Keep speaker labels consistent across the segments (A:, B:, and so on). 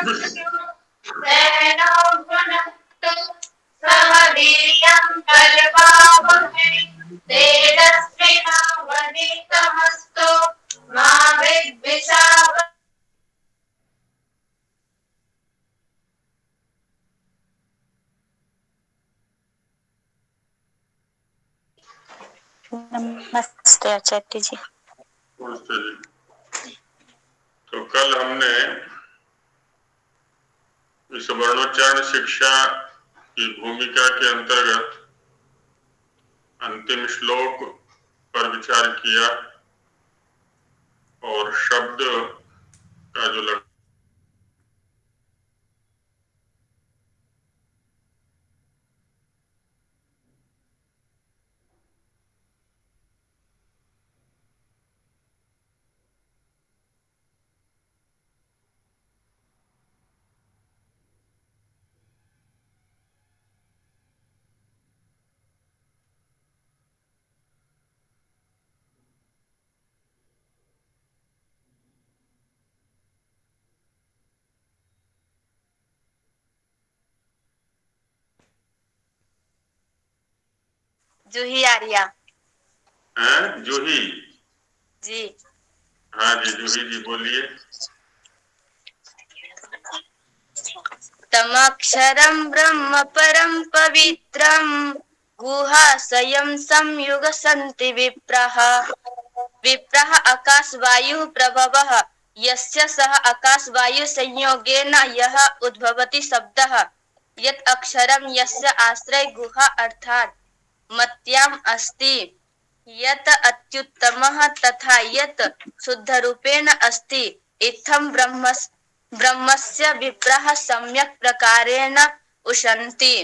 A: सहनौ भुनक्तु सह वीर्यं करवावहै तेजस्विनावधीतमस्तु मा विद्विषावहै।
B: नमस्ते आचार्य जी।
A: नमस्ते जी। तो कल हमने इस वर्णोच्चारण शिक्षा की भूमिका के अंतर्गत अंतिम श्लोक पर विचार किया और शब्द का जो
B: जूही आर्या
A: है जूही
B: जी।
A: हाँ जी जूही जी बोलिए।
B: तमक्षरं ब्रह्म परं पवित्रं गुहाशयं संयुगसन्ति विप्रः विप्रः आकाशवायुः प्रभवः यस्य सः आकाशवायु संयोगेन यः उद्भवति शब्दः यत् अक्षरं यस्य आश्रय गुहा अर्थात् मत्याम् अस्ति यत् अत्युत्तमः तथा यत् शुद्धरूपेण अस्ति इत्थं ब्रह्मस्य विप्रः सम्यक् प्रकारेण उशन्ति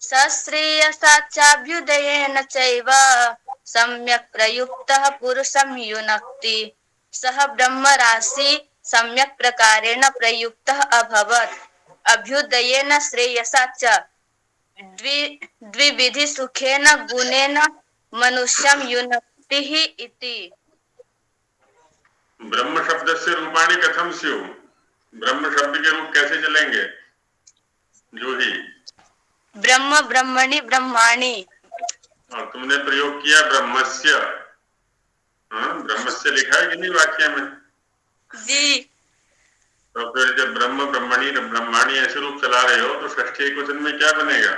B: सश्रेयसा चाभ्युदयेन चैव सम्यक् प्रयुक्तः पुरुषं युनक्ति सः ब्रह्मराशि सम्यक् प्रकारेण प्रयुक्तः अभवत् अभ्युदयेन श्रेयसा च द्विविधि सुखेन गुणेन मनुष्यं युनक्ति इति।
A: ब्रह्म शब्द से रूपाणी कथम स्यु, ब्रह्म शब्द के रूप कैसे चलेंगे जूही?
B: ब्रह्म ब्रह्मणि ब्रह्माणि।
A: और तुमने प्रयोग किया ब्रह्मस्य, ब्रह्मस्य लिखा है कि नहीं वाक्य में?
B: जी।
A: तो फिर जब ब्रह्म ब्रह्मणि ब्रह्माणी ऐसे रूप चला रहे हो तो षष्ठी क्वेश्चन में क्या बनेगा?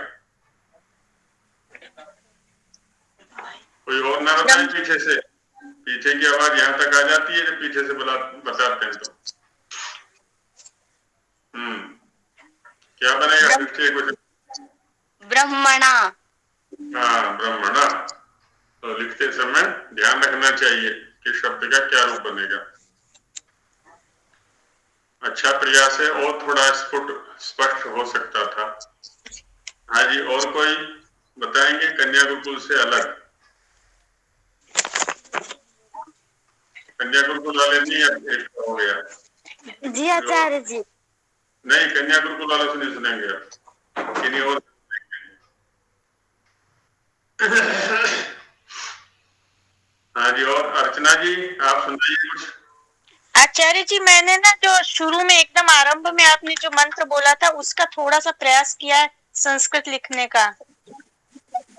A: कोई और ना बताए पीछे से, पीछे की आवाज यहाँ तक आ जाती है जब पीछे से बताते हैं तो क्या बनेगा षष्ठी क्वेश्चन?
B: ब्रह्मणा।
A: हाँ ब्रह्मणा। तो लिखते समय ध्यान रखना चाहिए कि शब्द का क्या रूप बनेगा। अच्छा प्रयास है और थोड़ा स्पष्ट हो सकता था। हाँ जी और कोई बताएंगे कन्या गुरुकुल से अलग? कन्या गुरुकुल वाले नहीं, एक हो गया
B: जी आचार्य जी।
A: नहीं, कन्या गुरुकुल वालों से नहीं सुनेंगे आप, किन्हीं और हाँ जी और अर्चना जी आप सुनाइए कुछ।
B: आचार्य जी मैंने ना जो शुरू में एकदम आरंभ में आपने जो मंत्र बोला था उसका थोड़ा सा प्रयास किया है संस्कृत लिखने का।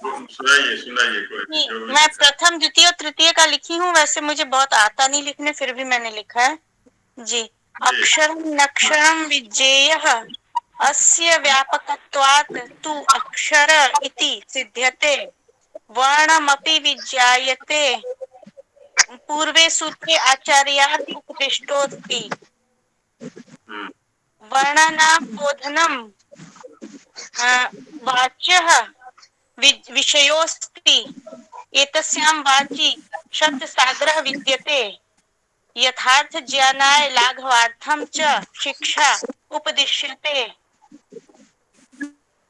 A: सुनाइए सुनाइए कोई जो भी
B: मैं प्रथम द्वितीय तृतीय का लिखी हूँ, वैसे मुझे बहुत आता नहीं लिखने, फिर भी मैंने लिखा है जी। अक्षरं नक्षरं विज्ञेयः अस्य व्यापकत्वात् तु अक्षर इति सिद्ध्यते वर्णमपि विज्ञायते पूर्वे सूत्रे आचार्यात् उपदिष्टोऽस्ति वर्णानां बोधनं वाच्यः विषयोऽस्ति एतस्यां वाचि शब्दसागरः विद्यते यथार्थ ज्ञानाय लाघवार्थं च शिक्षा उपदिश्यते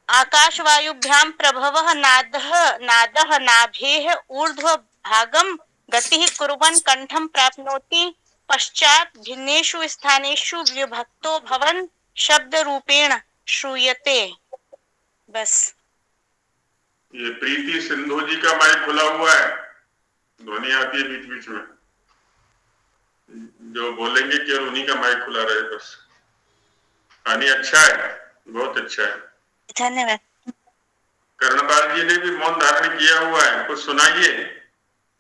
B: आकाशवायुभ्यां प्रभवः नादः नादः नाभेः ऊर्ध्वभागं गतिः कुर्वन् कंठं प्राप्नोति पश्चात् भिन्नेषु स्थानेषु विभक्तो भवन् शब्दरूपेण श्रूयते। बस।
A: ये प्रीति सिंधु जी का माइक खुला हुआ है, ध्वनि आती है बीच बीच में, जो बोलेंगे केवल उन्हीं का माइक खुला रहे बस। नहीं, अच्छा है, बहुत अच्छा है।
B: धन्यवाद।
A: कर्णपाल जी ने भी मौन धारण किया हुआ है, कुछ सुनाइए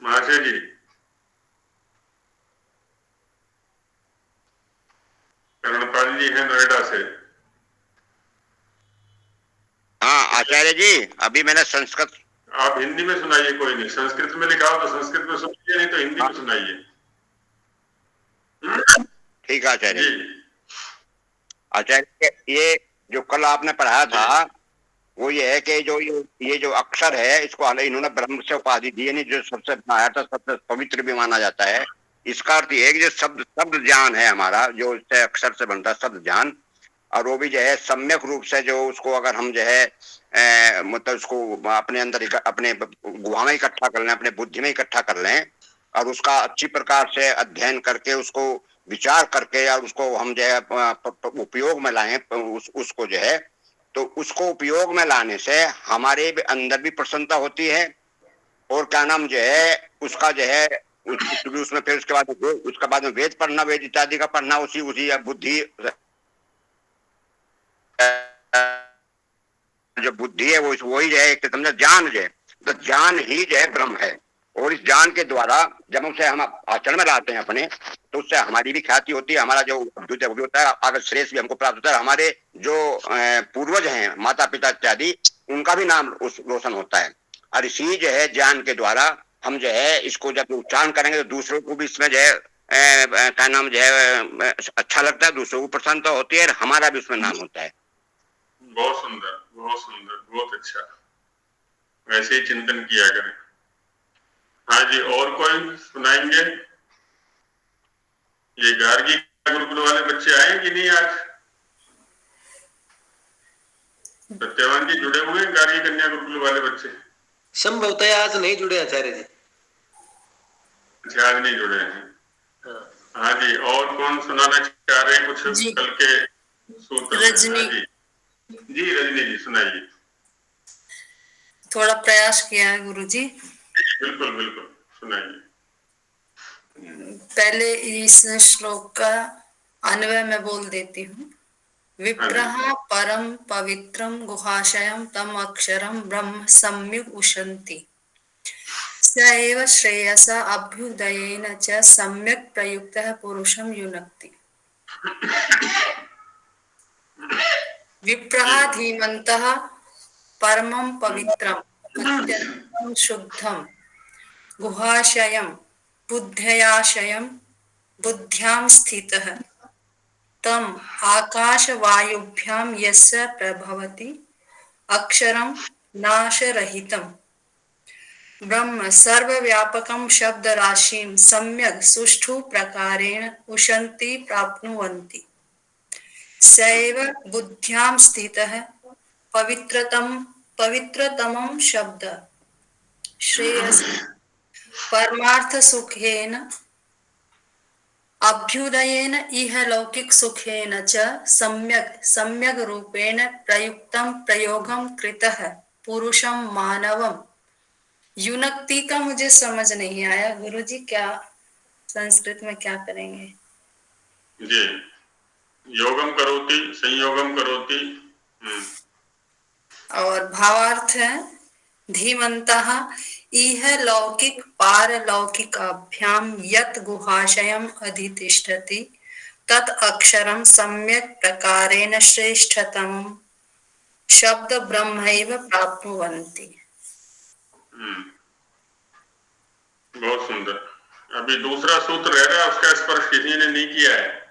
A: महाशय जी। कर्णपाल जी हैं नोएडा से।
C: हाँ आचार्य जी, अभी मैंने संस्कृत।
A: आप हिंदी में सुनाइए, कोई नहीं, संस्कृत में लिखा हो तो संस्कृत में सुनाइए, नहीं तो हिंदी में सुनाइए।
C: ठीक है आचार्य
A: जी।
C: जी। आचार्य, ये जो कल आपने पढ़ाया था वो ये है कि जो ये जो अक्षर है, इसको इन्होंने ब्रह्म से उपाधि दी है, नहीं जो सबसे बनाया था, सबसे पवित्र भी माना जाता है। इसका अर्थ ये है कि जो शब्द शब्द ज्ञान है हमारा, जो इससे अक्षर से बनता है शब्द ज्ञान, और वो भी जो है सम्यक रूप से, जो उसको अगर हम जो है मतलब उसको अपने अंदर अपने गुहा में इकट्ठा कर लें, अपने बुद्धि में इकट्ठा कर लें, और उसका अच्छी प्रकार से अध्ययन करके, उसको विचार करके, और उसको हम जो है उपयोग में लाएं, उसको जो है, तो उसको उपयोग में लाने से हमारे अंदर भी प्रसन्नता होती है, और क्या नाम जो है उसका जो है उसमें फिर उसके बाद में वेद पढ़ना, वेद इत्यादि का पढ़ना, उसी उसी बुद्धि, जो बुद्धि है वो वही जो है एक समझे ज्ञान जो है, तो ज्ञान ही जो है ब्रह्म है। और इस ज्ञान के द्वारा जब उसे हम आचरण में लाते हैं अपने, तो उससे हमारी भी ख्याति होती है, हमारा जो अभ्युदय भी होता है, आगे श्रेष्ठ भी हमको प्राप्त होता है, हमारे जो पूर्वज हैं, माता पिता इत्यादि, उनका भी नाम रोशन होता है। और इसी जो है ज्ञान के द्वारा हम जो है इसको जब उच्चारण करेंगे तो दूसरों को भी इसमें जो है क्या नाम जो है अच्छा लगता है, दूसरों को प्रसन्नता होती है, और हमारा भी उसमें नाम होता है।
A: बहुत सुंदर, बहुत सुंदर, बहुत अच्छा, वैसे ही चिंतन किया करें। हाँ जी, और कोई सुनाएंगे? ये गार्गी गुरुकुल वाले बच्चे आए कि नहीं आज? सत्यवान जी जुड़े हुए हैं गार्गी कन्या गुरुकुल वाले बच्चे?
D: संभवतः आज नहीं जुड़े आचार्य जी।
A: अच्छा, आज नहीं जुड़े हैं। हाँ जी, और कौन सुनाना चाह रहे हैं कुछ कल के सूत्र में? हाँ जी जी, रजनी जी सुनाइए।
E: थोड़ा प्रयास किया है गुरुजी।
A: बिल्कुल बिल्कुल, सुनाइए।
E: पहले इस श्लोक का अन्वय मैं बोल देती हूँ। विप्रः परम पवित्रम गुहाशयम तम अक्षरम ब्रह्म सम्यक् उशन्ति स एव श्रेयसा अभ्युदयेन च सम्यक् प्रयुक्तः पुरुषं युनक्ति। विप्रः धीमन्तः परमं पवित्रम अत्यन्तं शुद्धं गुहाशयं बुद्धयाशयं बुद्ध्यां स्थितः तम आकाशवायुभ्यां यस्य प्रभवति अक्षरं नाशरहितं ब्रह्म सर्वव्यापकं शब्दराशिं सम्यक् सुष्ठु प्रकारेण उशन्ति प्राप्नुवन्ति सैव बुद्ध्यां स्थितः पवित्रतमं शब्द श्रेयस परमार्थ सुखेन अभ्युदयेन इह लौकिक सुखेन च सम्यक् रूपेण प्रयुक्तं प्रयोगं कृतः पुरुषं मानवं युनक्ति का मुझे समझ नहीं आया गुरुजी, क्या संस्कृत में क्या करेंगे?
A: जी, योगम करोति संयोगम करोति।
E: और भावार्थ है धीमन्तः इह लौकिक पारलौकिकाभ्यां यत् गुहाशयम् अधितिष्ठति तत् अक्षरं सम्यक् प्रकारेण श्रेष्ठतमं शब्द ब्रह्मैव प्राप्नुवन्ति।
A: बहुत सुंदर। अभी दूसरा सूत्र रह रहा है, उसका स्पर्श किसी ने नहीं किया है।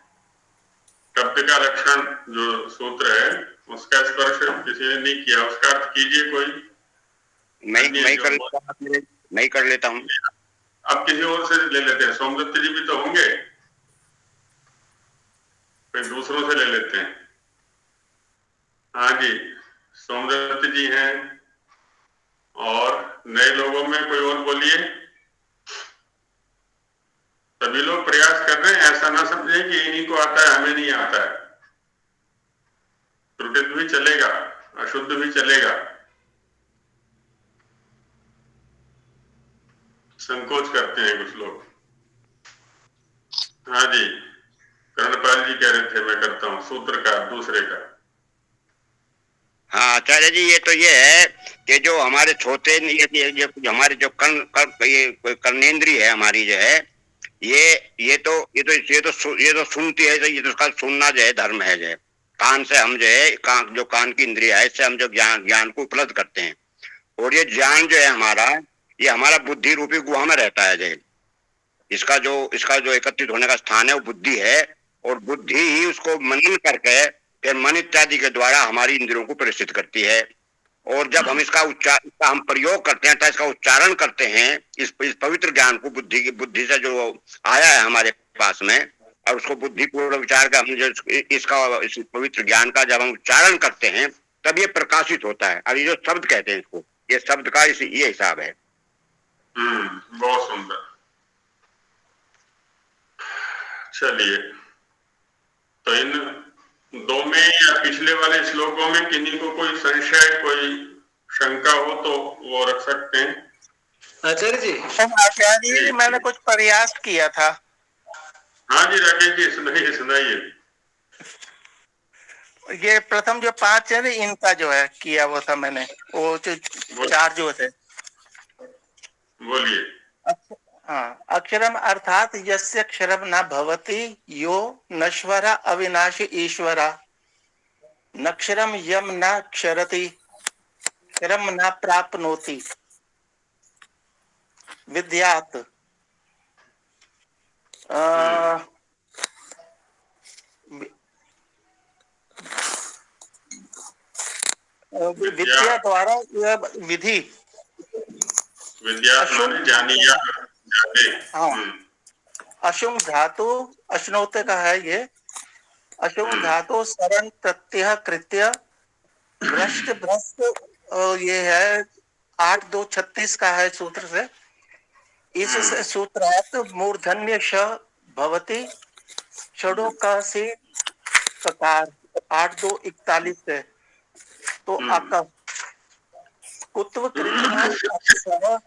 A: शब्द का लक्षण जो सूत्र है उसका स्पर्श किसी ने नहीं किया, उसका अर्थ कीजिए कोई।
C: मैं कर लेता हूँ।
A: अब किसी और से ले लेते हैं, सोमदत्त जी भी तो होंगे, कोई दूसरों से ले लेते हैं। हाँ जी, सोमदत्त जी हैं, और नए लोगों में कोई और बोलिए। सभी लोग प्रयास कर रहे हैं, ऐसा ना समझें कि इन्हीं को आता है हमें नहीं आता है। त्रुटित भी चलेगा, अशुद्ध भी चलेगा, संकोच करते हैं कुछ लोग। हाँ जी, कर्णपाल जी कह रहे थे मैं करता हूँ। सूत्र का दूसरे का।
C: हाँ आचार्य जी, ये है कि जो हमारे छोटे ये हमारे जो ये कर्नेंद्रिय है हमारी जो है, ये तो सुनती है, ये तो उसका सुनना जो है धर्म है जो है। कान से हम जो है जो कान की इंद्रिय है, इससे हम जो ज्ञान को उपलब्ध करते हैं। और ये ज्ञान जो है हमारा, ये हमारा बुद्धि रूपी गुहा में रहता है जो है। इसका जो एकत्रित होने का स्थान है वो बुद्धि है, और बुद्धि ही उसको मनन करके फिर मन इत्यादि के द्वारा हमारी इंद्रियों को प्रदर्शित करती है। और जब हम इसका हम प्रयोग करते हैं, इसका उच्चारण करते हैं, इस पवित्र ज्ञान को बुद्धि से जो आया है हमारे पास में, और उसको बुद्धि पूर्वक विचार कर हम जो इस पवित्र ज्ञान का जब हम उच्चारण करते हैं, तब ये प्रकाशित होता है। अब ये जो शब्द कहते हैं इसको, ये शब्द का ये हिसाब है।
A: बहुत सुंदर। चलिए, तो इन दो में या पिछले वाले श्लोकों में किन्हीं को कोई संशय, कोई शंका हो तो वो रख सकते हैं।
D: आचार्य जी,
F: आचार्य जी, मैंने कुछ प्रयास किया था।
A: हाँ जी राकेश जी, सुनाइए।
F: ये प्रथम जो 5 है ना, इनका जो है किया वो था मैंने, वो जो 4 जो थे।
A: बोलिए।
F: हाँ, अक्षरम अर्थात यस्य अक्षरम न भवति यो नश्वरा अविनाशी ईश्वरा, नक्षरम यम न क्षरति क्षरम न प्राप्नोति विद्यात्। विद्या द्वारा विधि,
A: विद्या माने जानिया, जाने।
F: हाँ, अशुंग धातु अश्नोते का है ये। अशुंग धातु शरण प्रत्यय कृत्य भ्रष्ट भ्रष्ट, ये है 8-2-36 का है सूत्र से। इस सूत्रात मूर्धन्य श भवति षडो का से ककार 8-2-41 से। तो आका कुत्व कृतना अक्षर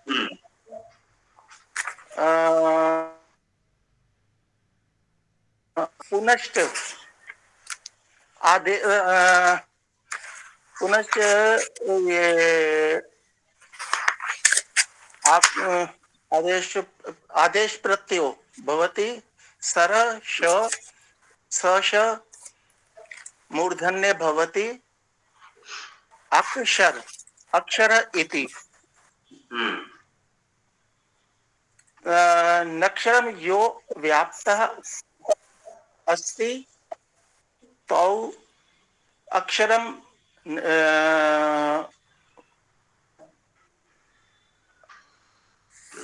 F: पुनश्च आदे पुनश्च ये आदेश प्रत्ययो भवति सर श मूर्धन्य भवति अक्षर इति। नक्षरम यो व्याप्तः अस्ति तौ अक्षरम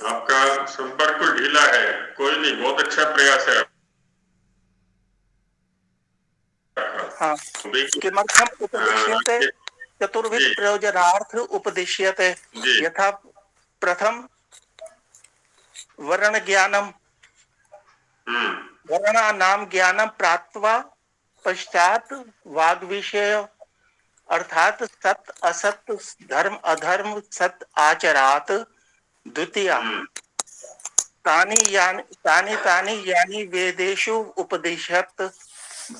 A: आपका संपर्क ढीला है, कोई नहीं, बहुत अच्छा प्रयास है।
F: हाँ, किमर्थम उपदिश्यते चतुर्विध प्रयोजनार्थ उपदिश्यते। यथा प्रथम वर्ण ज्ञानम, वर्णानाम ज्ञानम प्राप्त्वा पश्चात वाग विषय अर्थात सत असत धर्म अधर्म सत आचरात द्वितीया तानि यानि वेदेषु उपदिशत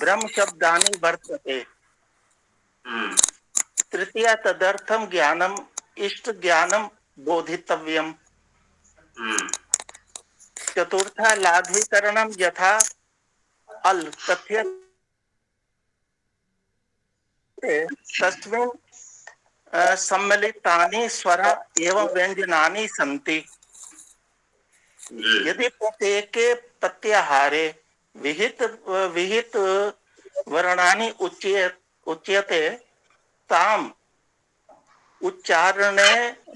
F: ब्रह्म शब्दानि वर्तते। तृतीया तदर्थम ज्ञानम इष्ट ज्ञानम बोधितव्यम। चतुर्था लाभीकरणम यथा अल तथ्य तस्मिन् सम्मिलितानि स्वर एवं व्यंजनानि सन्ति। यदि प्रत्येके प्रत्याहारे विहित विहित वर्णानि उच्यते ताम उच्चारणे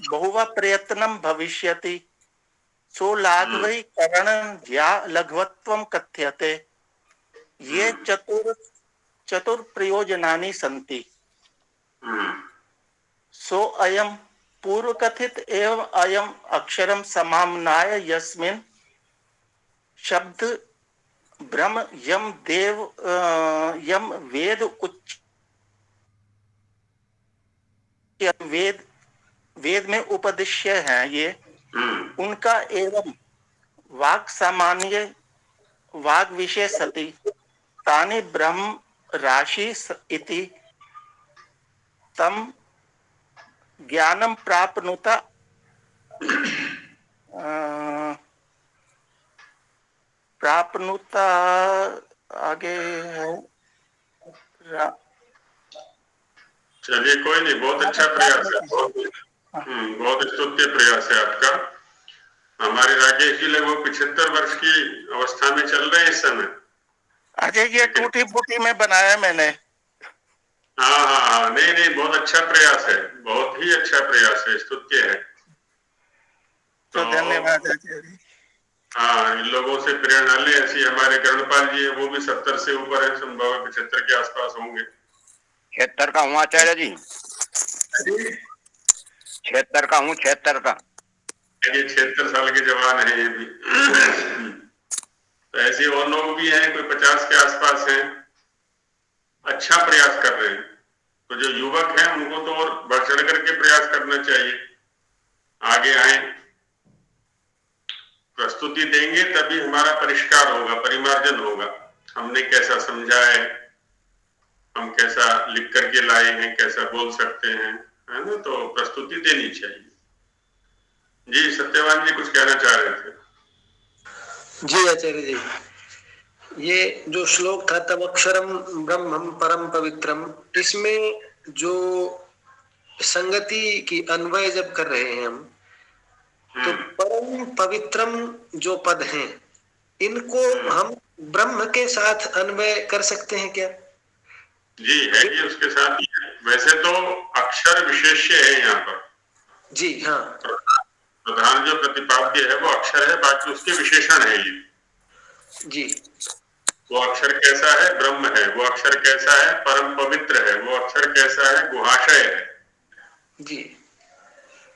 F: बहुवा प्रयत्नं भविष्यति। सो लाघवीकरणं या लघवत्वं कथ्यते। ये चतुर प्रयोजनानि सन्ति। सो अयं पूर्व कथित एवं अयम अक्षरम समाम्नाय यस्मिन् शब्द ब्रह्म यम देव यम वेद उच्च वेद में उपदिश्य है ये, उनका एवं वाक सामान्य वाग विषय सति तानि ब्रह्म राशि इति तम ज्ञानम प्राप्नुत प्राप्नुत आगे है
A: चलिए कोई नहीं, बहुत अच्छा प्रयास है, बहुत स्तुत्य प्रयास है आपका। हमारे राकेश जी लगभग 75 वर्ष की अवस्था में चल रहे हैं इस समय।
F: अजय ये टूटी फूटी में बनाया मैंने।
A: हाँ हाँ हाँ, नहीं नहीं, बहुत अच्छा प्रयास है, बहुत ही अच्छा प्रयास है, स्तुत्य है।
F: तो धन्यवाद आचार्य जी।
A: हाँ, इन लोगों से प्रेरणा ले। ऐसी हमारे कर्णपाल जी है, वो भी 70 से ऊपर है, संभव 75 के आसपास होंगे।
C: 76 का हूँ आचार्य जी, 76 का हूँ, 76 का।
A: ये 76 साल के जवान है ये भी। तो ऐसे और लोग भी हैं, कोई 50 के आसपास हैं, अच्छा प्रयास कर रहे हैं। तो जो युवक हैं उनको तो और बढ़ चढ़ करके प्रयास करना चाहिए, आगे आए, प्रस्तुति देंगे तभी हमारा परिष्कार होगा, परिमार्जन होगा। हमने कैसा समझा है, हम कैसा लिख करके लाए हैं, कैसा बोल सकते हैं, है ना। तो प्रस्तुति देनी चाहिए। जी सत्यवान जी कुछ कहना चाह रहे थे।
D: जी आचार्य जी, ये जो श्लोक था तब अक्षरम ब्रह्मम परम पवित्रम, इसमें जो संगति की अन्वय जब कर रहे हैं हम, तो परम पवित्रम जो पद हैं इनको हम ब्रह्म के साथ अन्वय कर सकते हैं क्या?
A: जी है जी, उसके साथ ही है। वैसे तो अक्षर विशेष्य है यहाँ पर।
D: जी हाँ।
A: प्रधान जो प्रतिपाद्य है वो अक्षर है, बाकी उसके विशेषण है ये।
D: जी।
A: वो अक्षर कैसा है? ब्रह्म है। वो अक्षर कैसा है? परम पवित्र है। वो अक्षर कैसा है? गुहाशय है।
D: जी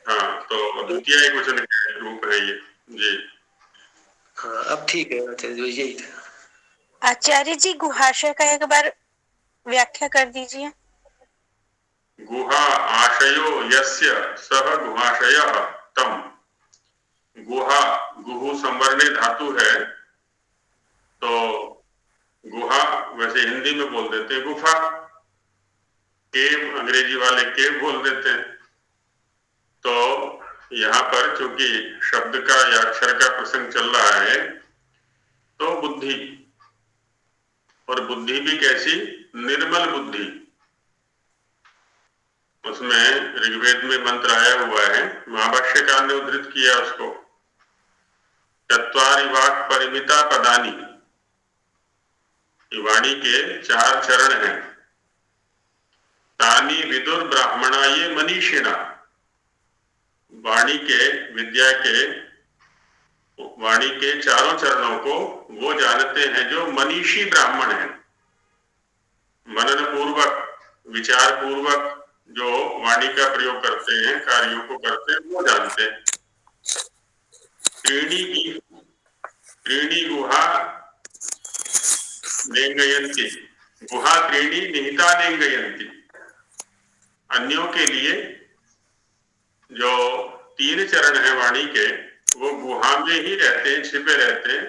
A: हाँ, तो द्वितीय एक वचन के रूप है ये। जी
D: हाँ, अब ठीक है आचार्य जी, यही था।
B: आचार्य जी गुहाशय का एक बार व्याख्या कर दीजिए।
A: गुहा आशयो यस्य सह गुहाशयः तम। गुहा, गुहु संवरणे धातु है, तो गुहा वैसे हिंदी में बोल देते हैं गुफा, केव अंग्रेजी वाले केव बोल देते हैं। तो यहाँ पर चूंकि शब्द का या अक्षर का प्रसंग चल रहा है, तो बुद्धि, और बुद्धि भी कैसी? निर्मल बुद्धि। उसमें ऋग्वेद में मंत्र आया हुआ है, महाभाष्यकार ने उद्धृत किया उसको। चत्वारि वाक् परिमिता पदानी, वाणी के 4 चरण हैं। तानी विदुर ब्राह्मणा ये मनीषिणा, वाणी के, विद्या के, वाणी के चारों चरणों को वो जानते हैं जो मनीषी ब्राह्मण हैं। मनन पूर्वक, विचार पूर्वक जो वाणी का प्रयोग करते हैं, कार्यों को करते हैं, वो जानते हैं। त्रीणी गुहा नेंगयंती, गुहा त्रीणी निहिता नेंगयंती। अन्यों के लिए जो 3 चरण है वाणी के, वो गुहा में ही रहते हैं, छिपे रहते हैं।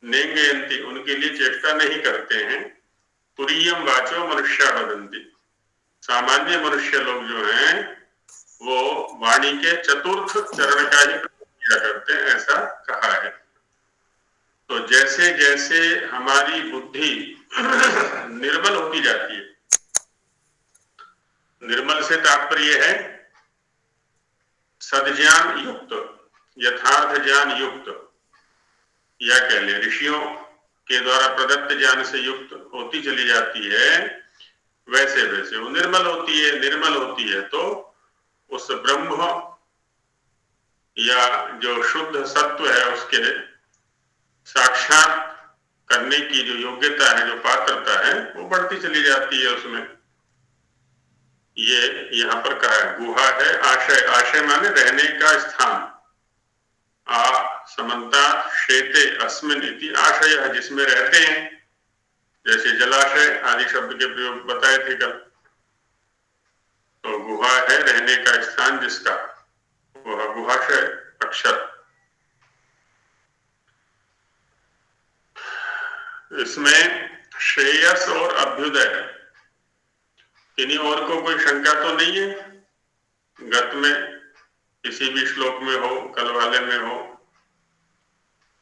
A: नेंगयंती, उनके लिए चेष्टा नहीं करते हैं। तुरीयम वाचो मनुष्य वदंती, सामान्य मनुष्य लोग जो हैं वो वाणी के 4th चरण का ही प्रयोग किया करते हैं, ऐसा कहा है। तो जैसे जैसे हमारी बुद्धि निर्मल होती जाती है, निर्मल से तात्पर्य है सद्ज्ञान युक्त, यथार्थ ज्ञान युक्त, या कह ले ऋषियों के द्वारा प्रदत्त ज्ञान से युक्त होती चली जाती है, वैसे वैसे वो निर्मल होती है। निर्मल होती है तो उस ब्रह्म या जो शुद्ध सत्व है उसके साक्षात करने की जो योग्यता है, जो पात्रता है, वो बढ़ती चली जाती है उसमें। ये यहाँ पर कहा है गुहा है आशय। आशय माने रहने का स्थान। आ समन्ता शेते अस्मिन इति आशय है, जिसमें रहते हैं। जैसे जलाशय आदि शब्द के प्रयोग बताए थे कल। तो गुहा है रहने का स्थान जिसका, वह गुहाशय अक्षर। इसमें श्रेयस और अभ्युदय, इन्हीं और को कोई शंका तो नहीं है? गत में किसी भी श्लोक में हो, कल वाले में हो,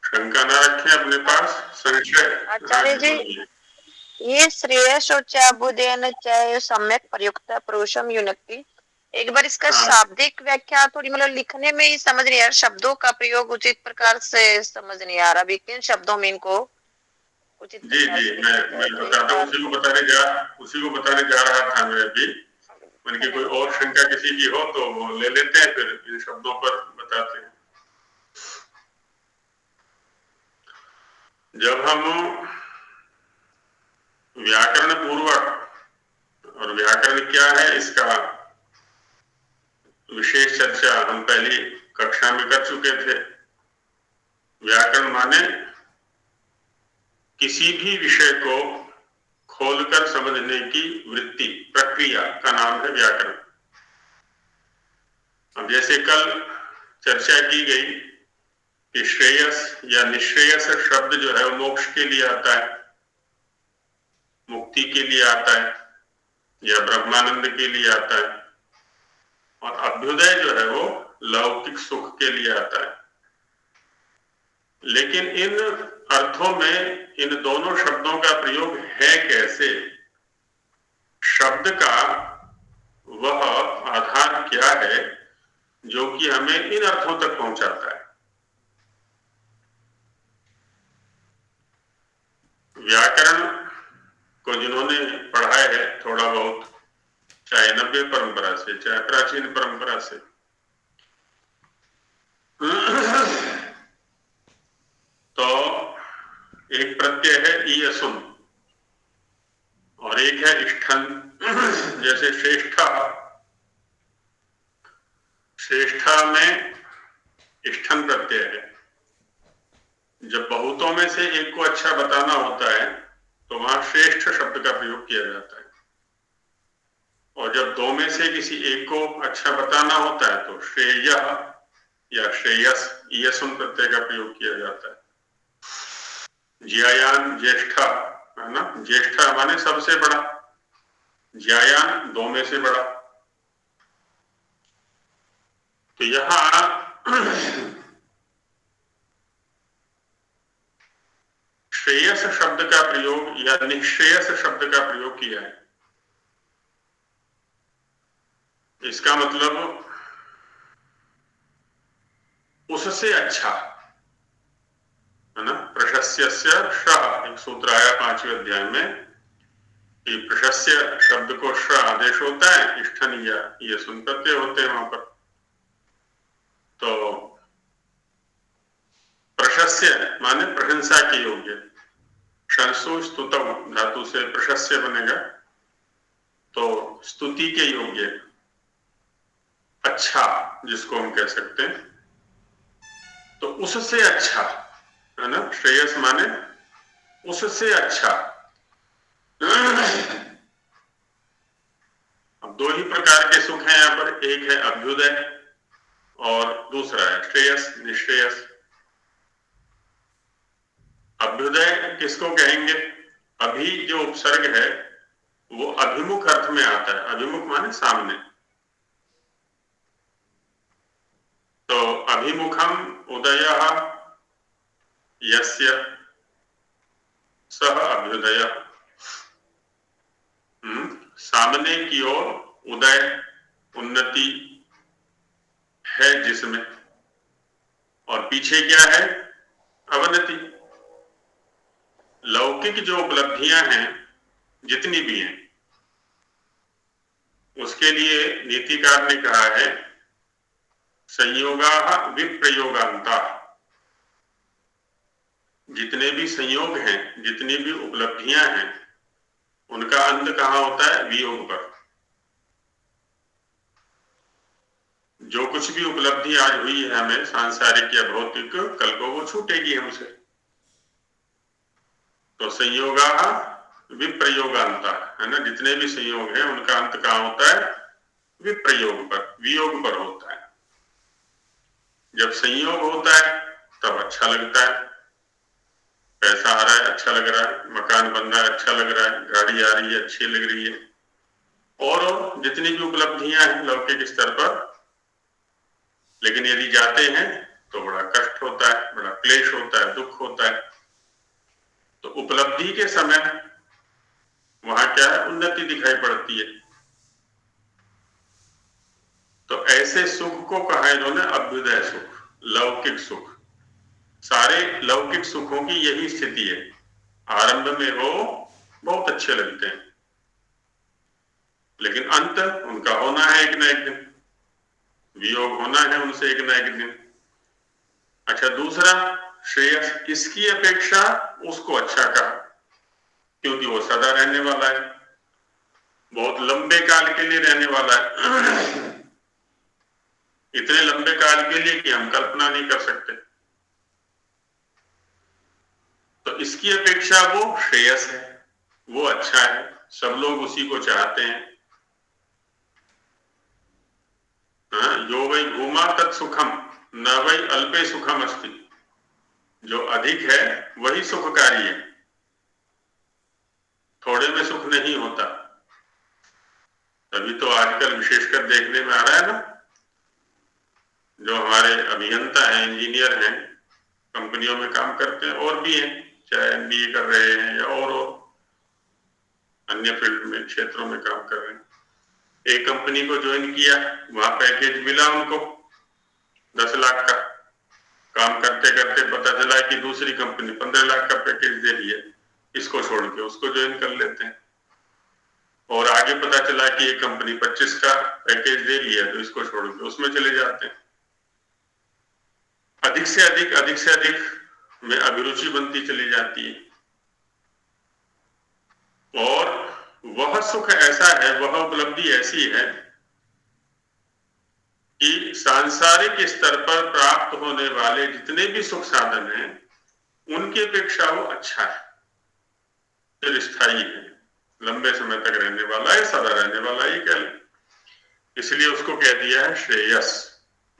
A: शंका ना रखें अपने पास, संशय।
G: आचार्य जी, ये श्रेयस और चाबुदेन चाहे सम्यक प्रयुक्त पुरुषम युनक्ति, एक बार इसका शाब्दिक व्याख्या थोड़ी मतलब लिखने में ही समझ नहीं आ रहा, शब्दों का प्रयोग उचित प्रकार से समझ नहीं आ रहा, अभी किन शब्दों में इनको उचित
A: जी जी, मैं बताता हूँ, उसी को बताने जा रहा था मैं अभी। उनकी कोई और शंका किसी की हो तो वो ले लेते हैं, फिर इन शब्दों पर बताते हैं। जब हम व्याकरण पूर्वक, और व्याकरण क्या है इसका विशेष चर्चा हम पहली कक्षा में कर चुके थे। व्याकरण माने किसी भी विषय को खोलकर समझने की वृत्ति, प्रक्रिया का नाम है व्याकरण। अब जैसे कल चर्चा की गई कि श्रेयस या निश्रेयस शब्द जो है वो मोक्ष के लिए आता है, मुक्ति के लिए आता है या ब्रह्मानंद के लिए आता है, और अभ्युदय जो है वो लौकिक सुख के लिए आता है। लेकिन इन अर्थों में इन दोनों शब्दों का प्रयोग है कैसे? शब्द का वह आधार क्या है जो कि हमें इन अर्थों तक पहुंचाता है? व्याकरण को जिन्होंने पढ़ा है थोड़ा बहुत, चाहे नव्य परंपरा से चाहे प्राचीन परंपरा से, तो एक प्रत्यय है ईयसुन और एक है इष्ठन। जैसे श्रेष्ठा में इष्ठन प्रत्यय है। जब बहुतों में से एक को अच्छा बताना होता है तो वहां श्रेष्ठ शब्द का प्रयोग किया जाता है, और जब दो में से किसी एक को अच्छा बताना होता है तो श्रेय या श्रेयस ईयसुन प्रत्यय का प्रयोग किया जाता है। ज्यायान ज्येष्ठा है ना, ज्येष्ठा माने सबसे बड़ा, ज्यायान दो में से बड़ा। तो यहां श्रेयस शब्द का प्रयोग या निश्रेयस शब्द का प्रयोग किया है। इसका मतलब उससे अच्छा है ना। प्रशस्यस्य श्रः, एक सूत्र आया 5वें अध्याय में कि प्रशस्य शब्द को श्र आदेश होता है, इष्ठन या ये सुन प्रत्यय होते हैं वहां पर। तो प्रशस्य माने प्रशंसा के योग्य, शंसु स्तुतम धातु से प्रशस्य बनेगा, तो स्तुति के योग्य, अच्छा जिसको हम कह सकते हैं, तो उससे अच्छा है ना। श्रेयस माने उससे अच्छा। अब दो ही प्रकार के सुख हैं यहाँ पर, एक है अभ्युदय और दूसरा है श्रेयस निश्रेयस। अभ्युदय किसको कहेंगे? अभी जो उपसर्ग है वो अभिमुख अर्थ में आता है। अभिमुख माने सामने, तो अभिमुखम उदयः यस्य सह अभ्युदय। सामने की ओर उदय, उन्नति है जिसमें, और पीछे क्या है? अवनति। लौकिक जो उपलब्धियां हैं जितनी भी हैं, उसके लिए नीतिकार ने कहा है संयोगा विप्रयोगांता। जितने भी संयोग हैं, जितनी भी उपलब्धियां हैं, उनका अंत कहां होता है? वियोग पर। जो कुछ भी उपलब्धि आज हुई है हमें सांसारिक या भौतिक, कल को वो छूटेगी हमसे। तो संयोगा विप्रयोगांता है ना, जितने भी संयोग हैं उनका अंत कहां होता है? विप्रयोग पर, वियोग पर होता है। जब संयोग होता है तब अच्छा लगता है, पैसा आ रहा है अच्छा लग रहा है, मकान बन रहा है अच्छा लग रहा है, गाड़ी आ रही है अच्छी लग रही है, और जितनी भी उपलब्धियां हैं लौकिक स्तर पर, लेकिन यदि जाते हैं तो बड़ा कष्ट होता है, बड़ा क्लेश होता है, दुख होता है। तो उपलब्धि के समय वहां क्या है, उन्नति दिखाई पड़ती है। तो ऐसे सुख को कहा इन्होंने अभ्युदय सुख, लौकिक सुख। सारे लौकिक सुखों की यही स्थिति है, आरंभ में वो बहुत अच्छे लगते हैं, लेकिन अंत उनका होना है एक न एक दिन, वियोग होना है उनसे एक न एक दिन। अच्छा, दूसरा श्रेयस, इसकी अपेक्षा उसको अच्छा कहा, क्योंकि वो सदा रहने वाला है, बहुत लंबे काल के लिए रहने वाला है, इतने लंबे काल के लिए कि हम कल्पना नहीं कर सकते। तो इसकी अपेक्षा वो श्रेयस है, वो अच्छा है, सब लोग उसी को चाहते हैं। यो वै भूमा तत्सुखम न वै अल्पे सुखम अस्ति, जो अधिक है वही सुखकारी है, थोड़े में सुख नहीं होता। तभी तो आजकल विशेषकर देखने में आ रहा है ना, जो हमारे अभियंता हैं, इंजीनियर हैं, कंपनियों में काम करते हैं और भी हैं, चाहे MBA कर रहे हैं या और अन्य फील्ड में क्षेत्रों में काम कर रहे हैं। एक कंपनी को ज्वाइन किया, वहां पैकेज मिला उनको 10 लाख का, काम करते करते पता चला कि दूसरी कंपनी 15 लाख का पैकेज दे रही है, इसको छोड़ के उसको ज्वाइन कर लेते हैं। और आगे पता चला कि एक कंपनी 25 का पैकेज दे रही है, तो इसको छोड़ के उसमें चले जाते हैं। अधिक से अधिक में अभिरुचि बनती चली जाती है, और वह सुख ऐसा है, वह उपलब्धि ऐसी है कि सांसारिक स्तर पर प्राप्त होने वाले जितने भी सुख साधन हैं उनकी अपेक्षा वो अच्छा है, फिर स्थायी है, लंबे समय तक रहने वाला है, सदा रहने वाला ही कह लें। इसलिए उसको कह दिया है श्रेयस,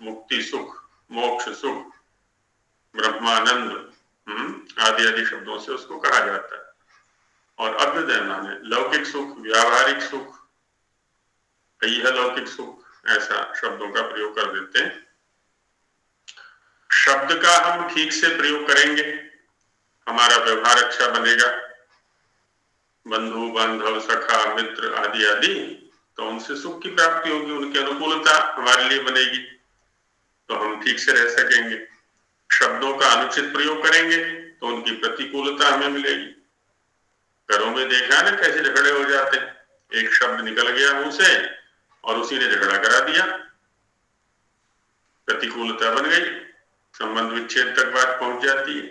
A: मुक्ति सुख, मोक्ष सुख, ब्रह्मानंद आदि आदि शब्दों से उसको कहा जाता है। और अभ्युदय माने लौकिक सुख, व्यावहारिक सुख, यह लौकिक सुख, ऐसा शब्दों का प्रयोग कर देते हैं। शब्द का हम ठीक से प्रयोग करेंगे, हमारा व्यवहार अच्छा बनेगा, बंधु बांधव सखा मित्र आदि आदि, तो उनसे सुख की प्राप्ति होगी, उनकी अनुकूलता हमारे लिए बनेगी, तो हम ठीक से रह सकेंगे। शब्दों का अनुचित प्रयोग करेंगे तो उनकी प्रतिकूलता हमें मिलेगी। घरों में देखा ना कैसे झगड़े हो जाते हैं, एक शब्द निकल गया मुंह से और उसी ने झगड़ा करा दिया, प्रतिकूलता बन गई, संबंध विच्छेद तक बात पहुंच जाती है।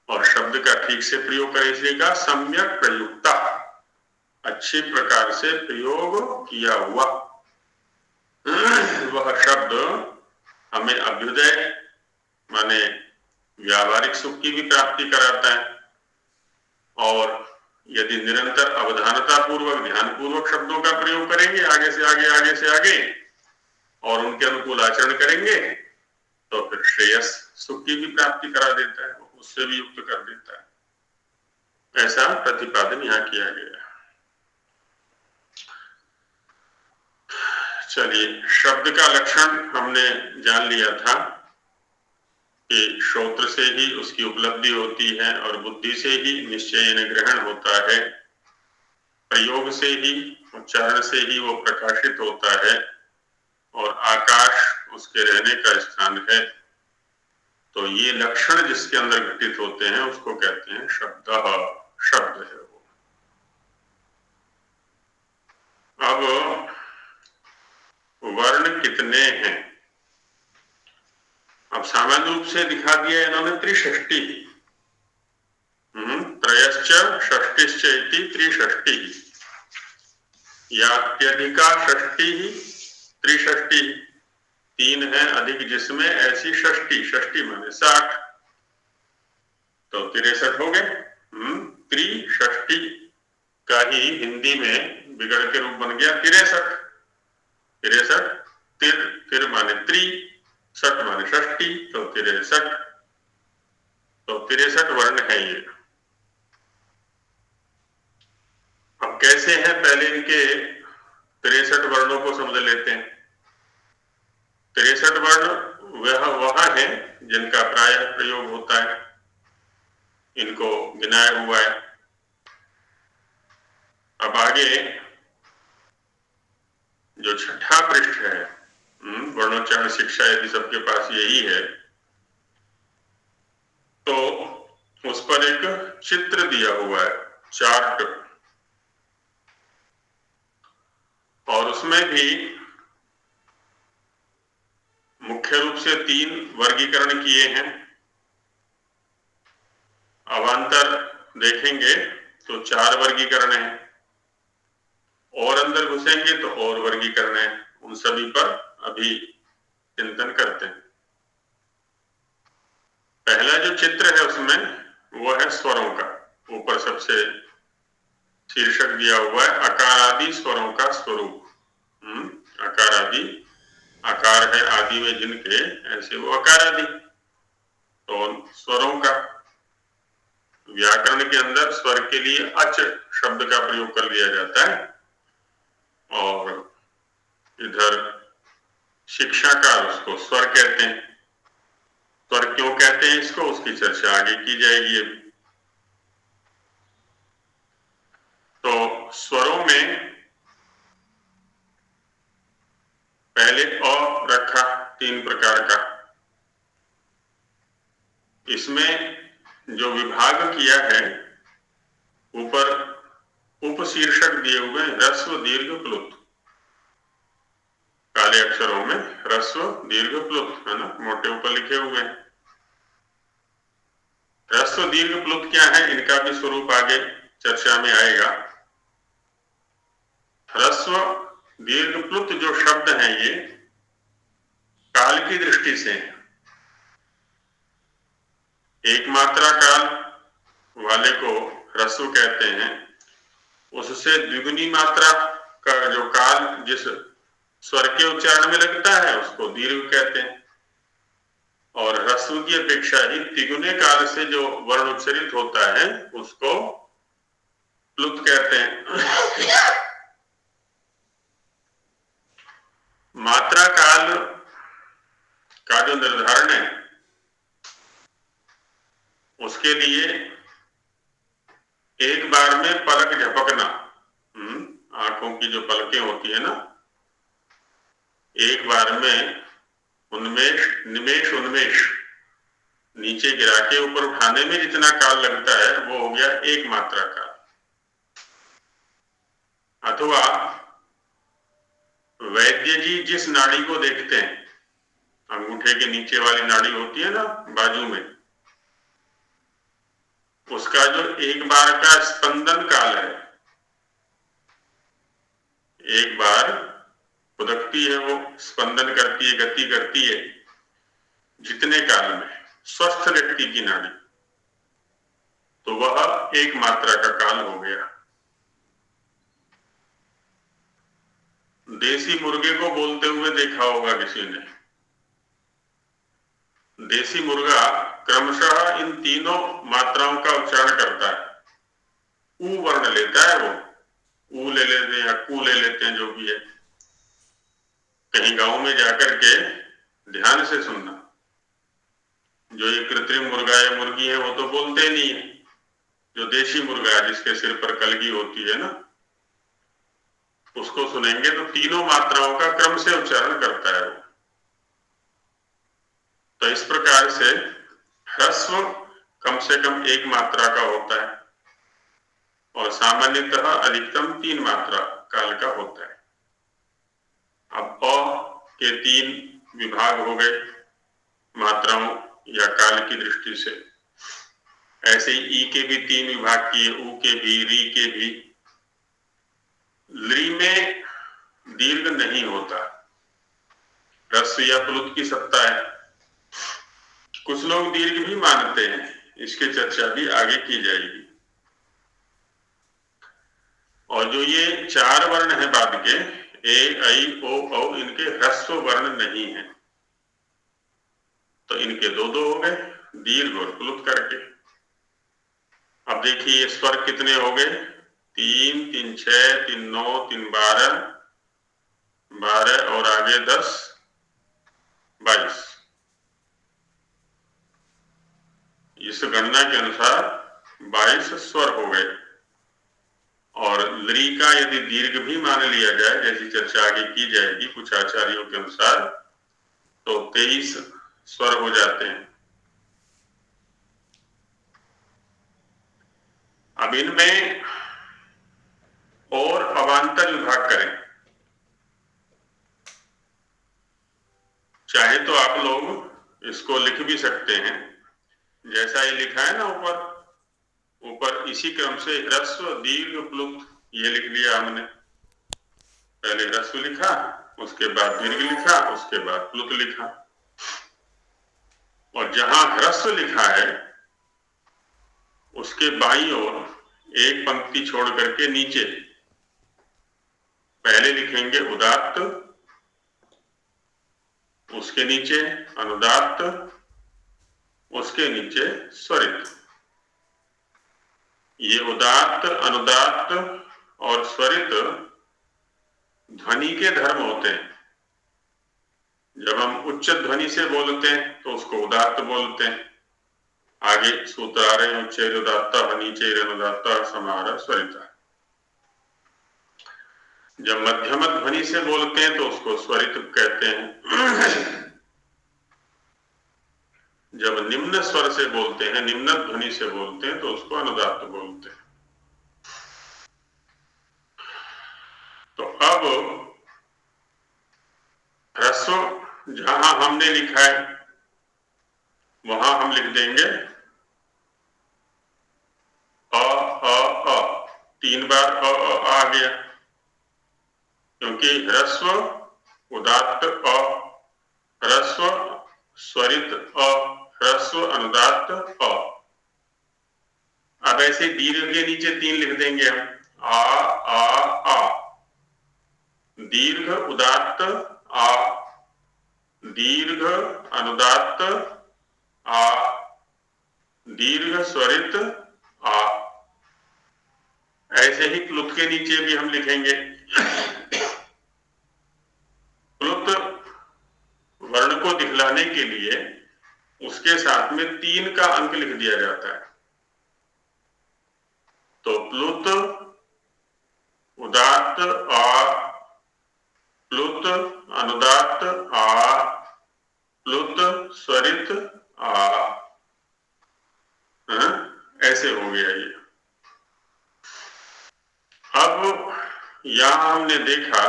A: और शब्द का ठीक से प्रयोग करें, इसलिए कहा सम्यक प्रयुक्ता, अच्छे प्रकार से प्रयोग किया हुआ वह शब्द हमें अभ्युदय माने व्यावहारिक सुख की भी प्राप्ति कराता है। और यदि निरंतर अवधानता पूर्वक, ध्यान पूर्वक शब्दों का प्रयोग करेंगे, आगे से आगे और उनके अनुकूल आचरण करेंगे, तो फिर श्रेयस सुख की भी प्राप्ति करा देता है, उससे भी युक्त कर देता है। ऐसा प्रतिपादन यहाँ किया गया। चलिए, शब्द का लक्षण हमने जान लिया था कि श्रोत्र से ही उसकी उपलब्धि होती है और बुद्धि से ही निश्चय ग्रहण होता है, प्रयोग से ही, उच्चारण से ही वो प्रकाशित होता है, और आकाश उसके रहने का स्थान है। तो ये लक्षण जिसके अंदर घटित होते हैं उसको कहते हैं शब्द, शब्द है वो। अब वर्ण कितने हैं? अब सामान्य रूप से दिखा दिया इन्होंने त्रिषष्टि, त्रयश्च षष्टिश्च इति त्रिषष्टि, यात्यधिका षष्टि त्रिषष्टि, 3 है अधिक जिसमें ऐसी षष्टि, षष्टि माने 60, तो 63 हो गए। त्रिषष्टि का ही हिंदी में बिगड़ के रूप बन गया 63, 63 तिर माने त्रि, 60 माने षष्टि, तो 63। तो 63 वर्ण है ये। अब कैसे हैं, पहले इनके 63 वर्णों को समझ लेते हैं। 63 वर्ण वह है जिनका प्रायः प्रयोग होता है, इनको गिनाया हुआ है। अब आगे जो छठा पृष्ठ है, वर्णोच्चारण शिक्षा, यदि सबके पास यही है तो उस पर एक चित्र दिया हुआ है, चार्ट, और उसमें भी मुख्य रूप से 3 वर्गीकरण किए हैं। अवान्तर देखेंगे तो 4 वर्गीकरण हैं, और अंदर घुसेंगे तो और वर्गीकरण है। उन सभी पर अभी चिंतन करते हैं। पहला जो चित्र है उसमें वो है स्वरों का। ऊपर सबसे शीर्षक दिया हुआ है अकारादि स्वरों का स्वरूप। अकारादि, आकार है आदि में जिनके, ऐसे वो अकारादि। तो स्वरों का, व्याकरण के अंदर स्वर के लिए अच शब्द का प्रयोग कर लिया जाता है, और इधर शिक्षाकार उसको स्वर कहते हैं। स्वर क्यों कहते हैं इसको, उसकी चर्चा आगे की जाएगी अभी। तो स्वरों में पहले अ रखा 3 प्रकार का। इसमें जो विभाग किया है, ऊपर उपशीर्षक दिए हुए हैं, ह्रस्व दीर्घ प्लुत। काले अक्षरों में ह्रस्व दीर्घ प्लुत है ना, मोटे ऊपर लिखे हुए हैं। ह्रस्व दीर्घ प्लुत क्या है, इनका भी स्वरूप आगे चर्चा में आएगा। ह्रस्व दीर्घ प्लुत जो शब्द हैं ये काल की दृष्टि से हैं। एक मात्रा काल वाले को ह्रस्व कहते हैं, उससे द्विगुनी मात्रा का जो काल जिस स्वर के उच्चारण में लगता है उसको दीर्घ कहते हैं, और ह्रस्व की अपेक्षा ही तिगुने काल से जो वर्ण उच्चरित होता है उसको प्लुत कहते हैं। मात्रा काल का जो निर्धारण है उसके लिए एक बार में पलक झपकना, आंखों की जो पलकें होती है ना, एक बार में उन्मेष निमेष उन्मेष नीचे गिरा के ऊपर उठाने में जितना काल लगता है वो हो गया एक मात्रा काल। अथवा वैद्य जी जिस नाड़ी को देखते हैं, अंगूठे के नीचे वाली नाड़ी होती है ना बाजू में, उसका जो एक बार का स्पंदन काल है, एक बार खुदकती है वो, स्पंदन करती है, गति करती है, जितने काल में स्वस्थ व्यक्ति की नाड़ी, तो वह एक मात्रा का काल हो गया। देसी मुर्गे को बोलते हुए देखा होगा किसी ने। देसी मुर्गा क्रमशः इन तीनों मात्राओं का उच्चारण करता है। ऊ वर्ण लेता है वो, ऊ ले लेते हैं या कू ले लेते हैं, जो भी है। कहीं गांव में जाकर के ध्यान से सुनना, जो ये कृत्रिम मुर्गा या मुर्गी है वो तो बोलते नहीं है। जो देशी मुर्गा है जिसके सिर पर कलगी होती है ना, उसको सुनेंगे तो तीनों मात्राओं का क्रम से उच्चारण करता है वो। तो इस प्रकार से ह्रस्व कम से कम एक मात्रा का होता है, और सामान्यतः अधिकतम 3 मात्रा काल का होता है। अब अ के 3 विभाग हो गए मात्राओं या काल की दृष्टि से। ऐसे ही ई के भी 3 विभाग किए, ऊ के भी, री के भी। ली में दीर्घ नहीं होता, ह्रस्व या प्लुत की सत्ता है। कुछ लोग दीर्घ भी मानते हैं, इसकी चर्चा भी आगे की जाएगी। और जो ये 4 वर्ण है बाद के, ए, ऐ, ओ, औ, इनके ह्रस्व वर्ण नहीं है, तो इनके 2 हो गए, दीर्घ और प्लुत करके। अब देखिए ये स्वर कितने हो गए, 3 3 6 3 9 3 12 12 और आगे 10 22। इस गणना के अनुसार 22 स्वर हो गए। और लरी का यदि दीर्घ भी मान लिया जाए, जैसी चर्चा आगे की जाएगी कुछ आचार्यों के अनुसार, तो 23 स्वर हो जाते हैं। अब इनमें और अवान्तर विभाग करें, चाहे तो आप लोग इसको लिख भी सकते हैं, जैसा ये लिखा है ना ऊपर ऊपर, इसी क्रम से ह्रस्व दीर्घ प्लुत ये लिख लिया हमने। पहले ह्रस्व लिखा, उसके बाद दीर्घ लिखा, उसके बाद प्लुत लिखा। और जहां ह्रस्व लिखा है उसके बाईं ओर एक पंक्ति छोड़ करके नीचे पहले लिखेंगे उदात्त, उसके नीचे अनुदात्त, उसके नीचे स्वरित। ये उदात्त, अनुदात्त और स्वरित ध्वनि के धर्म होते हैं। जब हम उच्च ध्वनि से बोलते हैं तो उसको उदात्त बोलते हैं। आगे सूत्र आ रहे हैं, उच्चैर उदात्तः नीचैर अनुदात्तः समाहारः स्वरितः। जब मध्यम ध्वनि से बोलते हैं तो उसको स्वरित कहते हैं। जब निम्न स्वर से बोलते हैं, निम्न ध्वनि से बोलते हैं, तो उसको अनुदात्त बोलते हैं। तो अब ह्रस्व जहां हमने लिखा है वहां हम लिख देंगे अ 3 बार आ गया, क्योंकि ह्रस्व उदात्त अ, ह्रस्व स्वरित अ, ह्रस्व अनुदात्त अ। अब ऐसे दीर्घ के नीचे 3 लिख देंगे हम, आ दीर्घ उदात्त आ, दीर्घ अनुदात्त आ, दीर्घ स्वरित आ। ऐसे ही प्लुत के नीचे भी हम लिखेंगे। प्लुत वर्ण को दिखलाने के लिए उसके साथ में 3 का अंक लिख दिया जाता है। तो प्लुत उदात्त आ, प्लुत अनुदात्त आ, प्लुत स्वरित आ। ऐसे हो गया ये। अब यहां हमने देखा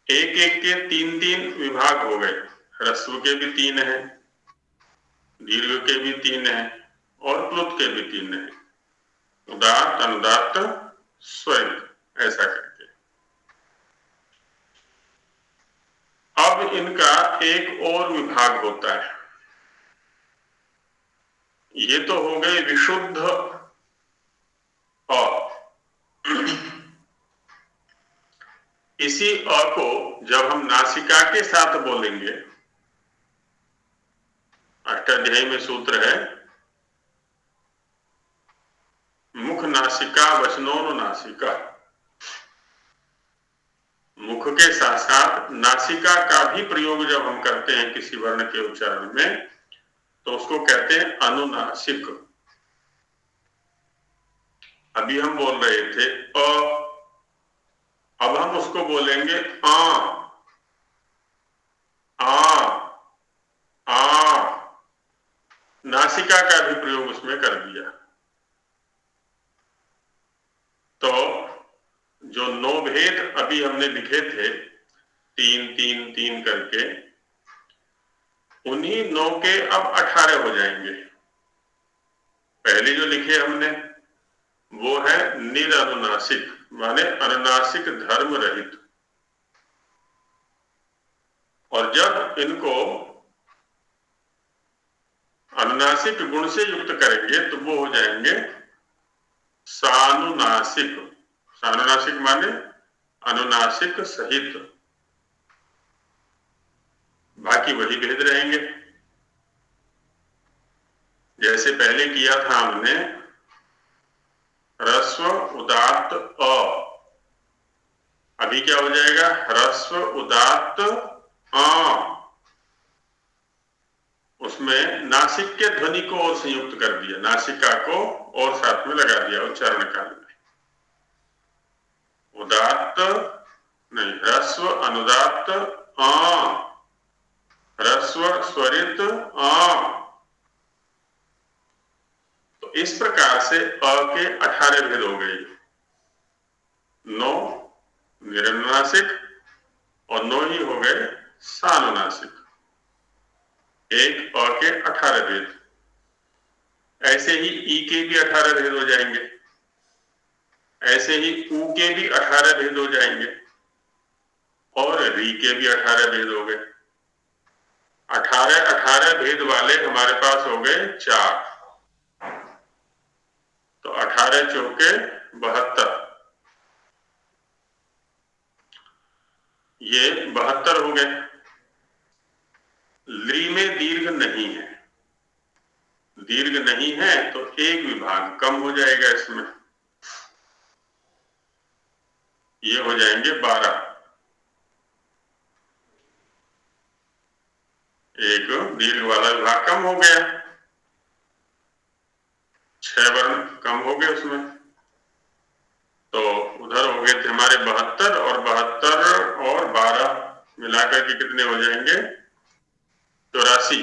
A: एक एक के 3 विभाग हो गए। ह्रस्व के भी 3 हैं, दीर्घ के भी 3 हैं और प्लुत के भी 3 हैं, उदात्त अनुदात्त स्वरित, ऐसा करके। अब इनका एक और विभाग होता है। ये तो हो गए विशुद्ध अ। इसी अ को जब हम नासिका के साथ बोलेंगे, अष्टाध्यायी में सूत्र है मुख नासिका वचनोनुनासिका। मुख के साथ साथ नासिका का भी प्रयोग जब हम करते हैं किसी वर्ण के उच्चारण में, तो उसको कहते हैं अनुनासिक। अभी हम बोल रहे थे अ, अब हम उसको बोलेंगे आ नासिका का भी प्रयोग उसमें कर दिया। तो जो 9 भेद अभी हमने लिखे थे 3 3 3 करके, उन्हीं 9 के अब 18 हो जाएंगे। पहले जो लिखे हमने वो है निरनुनासिक, माने अनुनासिक धर्म रहित। और जब इनको अनुनासिक गुण से युक्त करेंगे तो वो हो जाएंगे सानुनासिक। सानुनासिक माने अनुनासिक सहित, बाकी वही भेद रहेंगे। जैसे पहले किया था हमने ह्रस्व उदात्त अ, अभी क्या हो जाएगा? ह्रस्व उदात्त अ। उसमें नासिक के ध्वनि को और संयुक्त कर दिया, नासिका को और साथ में लगा दिया उच्चारण काल में। उदात्त नहीं, ह्रस्व अनुदात्त अ, ह्रस्व स्वरित अ। तो इस प्रकार से अ के 18 भेद हो गए। 9 निरनुनासिक और 9 ही हो गए सानुनासिक। एक अ के 18 भेद। ऐसे ही ई के भी 18 भेद हो जाएंगे, ऐसे ही ऊ के भी 18 भेद हो जाएंगे, और री के भी 18 भेद हो गए। 18 भेद वाले हमारे पास हो गए 4। तो 18 चौके 72, ये 72 हो गए। ली में दीर्घ नहीं है, दीर्घ नहीं है तो एक विभाग कम हो जाएगा इसमें, ये हो जाएंगे 12। एक दीर्घ वाला विभाग कम हो गया, 6 वर्ण कम हो गए उसमें। तो उधर हो गए थे हमारे 72, और 72 और 12 मिलाकर के कितने हो जाएंगे? 84।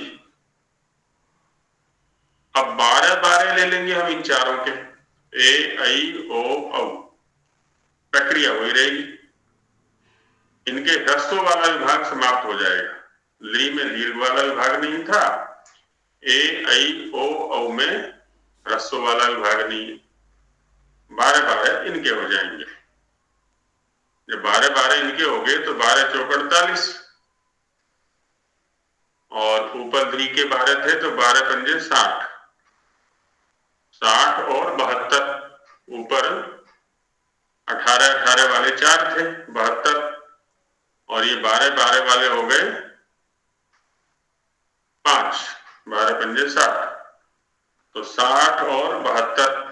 A: अब 12 ले लेंगे हम इन चारों के, ए ऐ ओ औ। प्रक्रिया वही रहेगी, इनके ह्रस्व वाला विभाग समाप्त हो जाएगा। ली में दीर्घ वाला विभाग नहीं था, ए ऐ ओ औ में ह्रस्व वाला विभाग नहीं है। 12 इनके हो जाएंगे। जब 12 इनके हो गए तो 12 चौक 48, और ऊपर दी के 12 थे तो 12 पंजे 60। 60 और 72, ऊपर 18 वाले 4 थे, 72, और ये 12 वाले हो गए 5। 12 पंजे 60, तो 60 और 72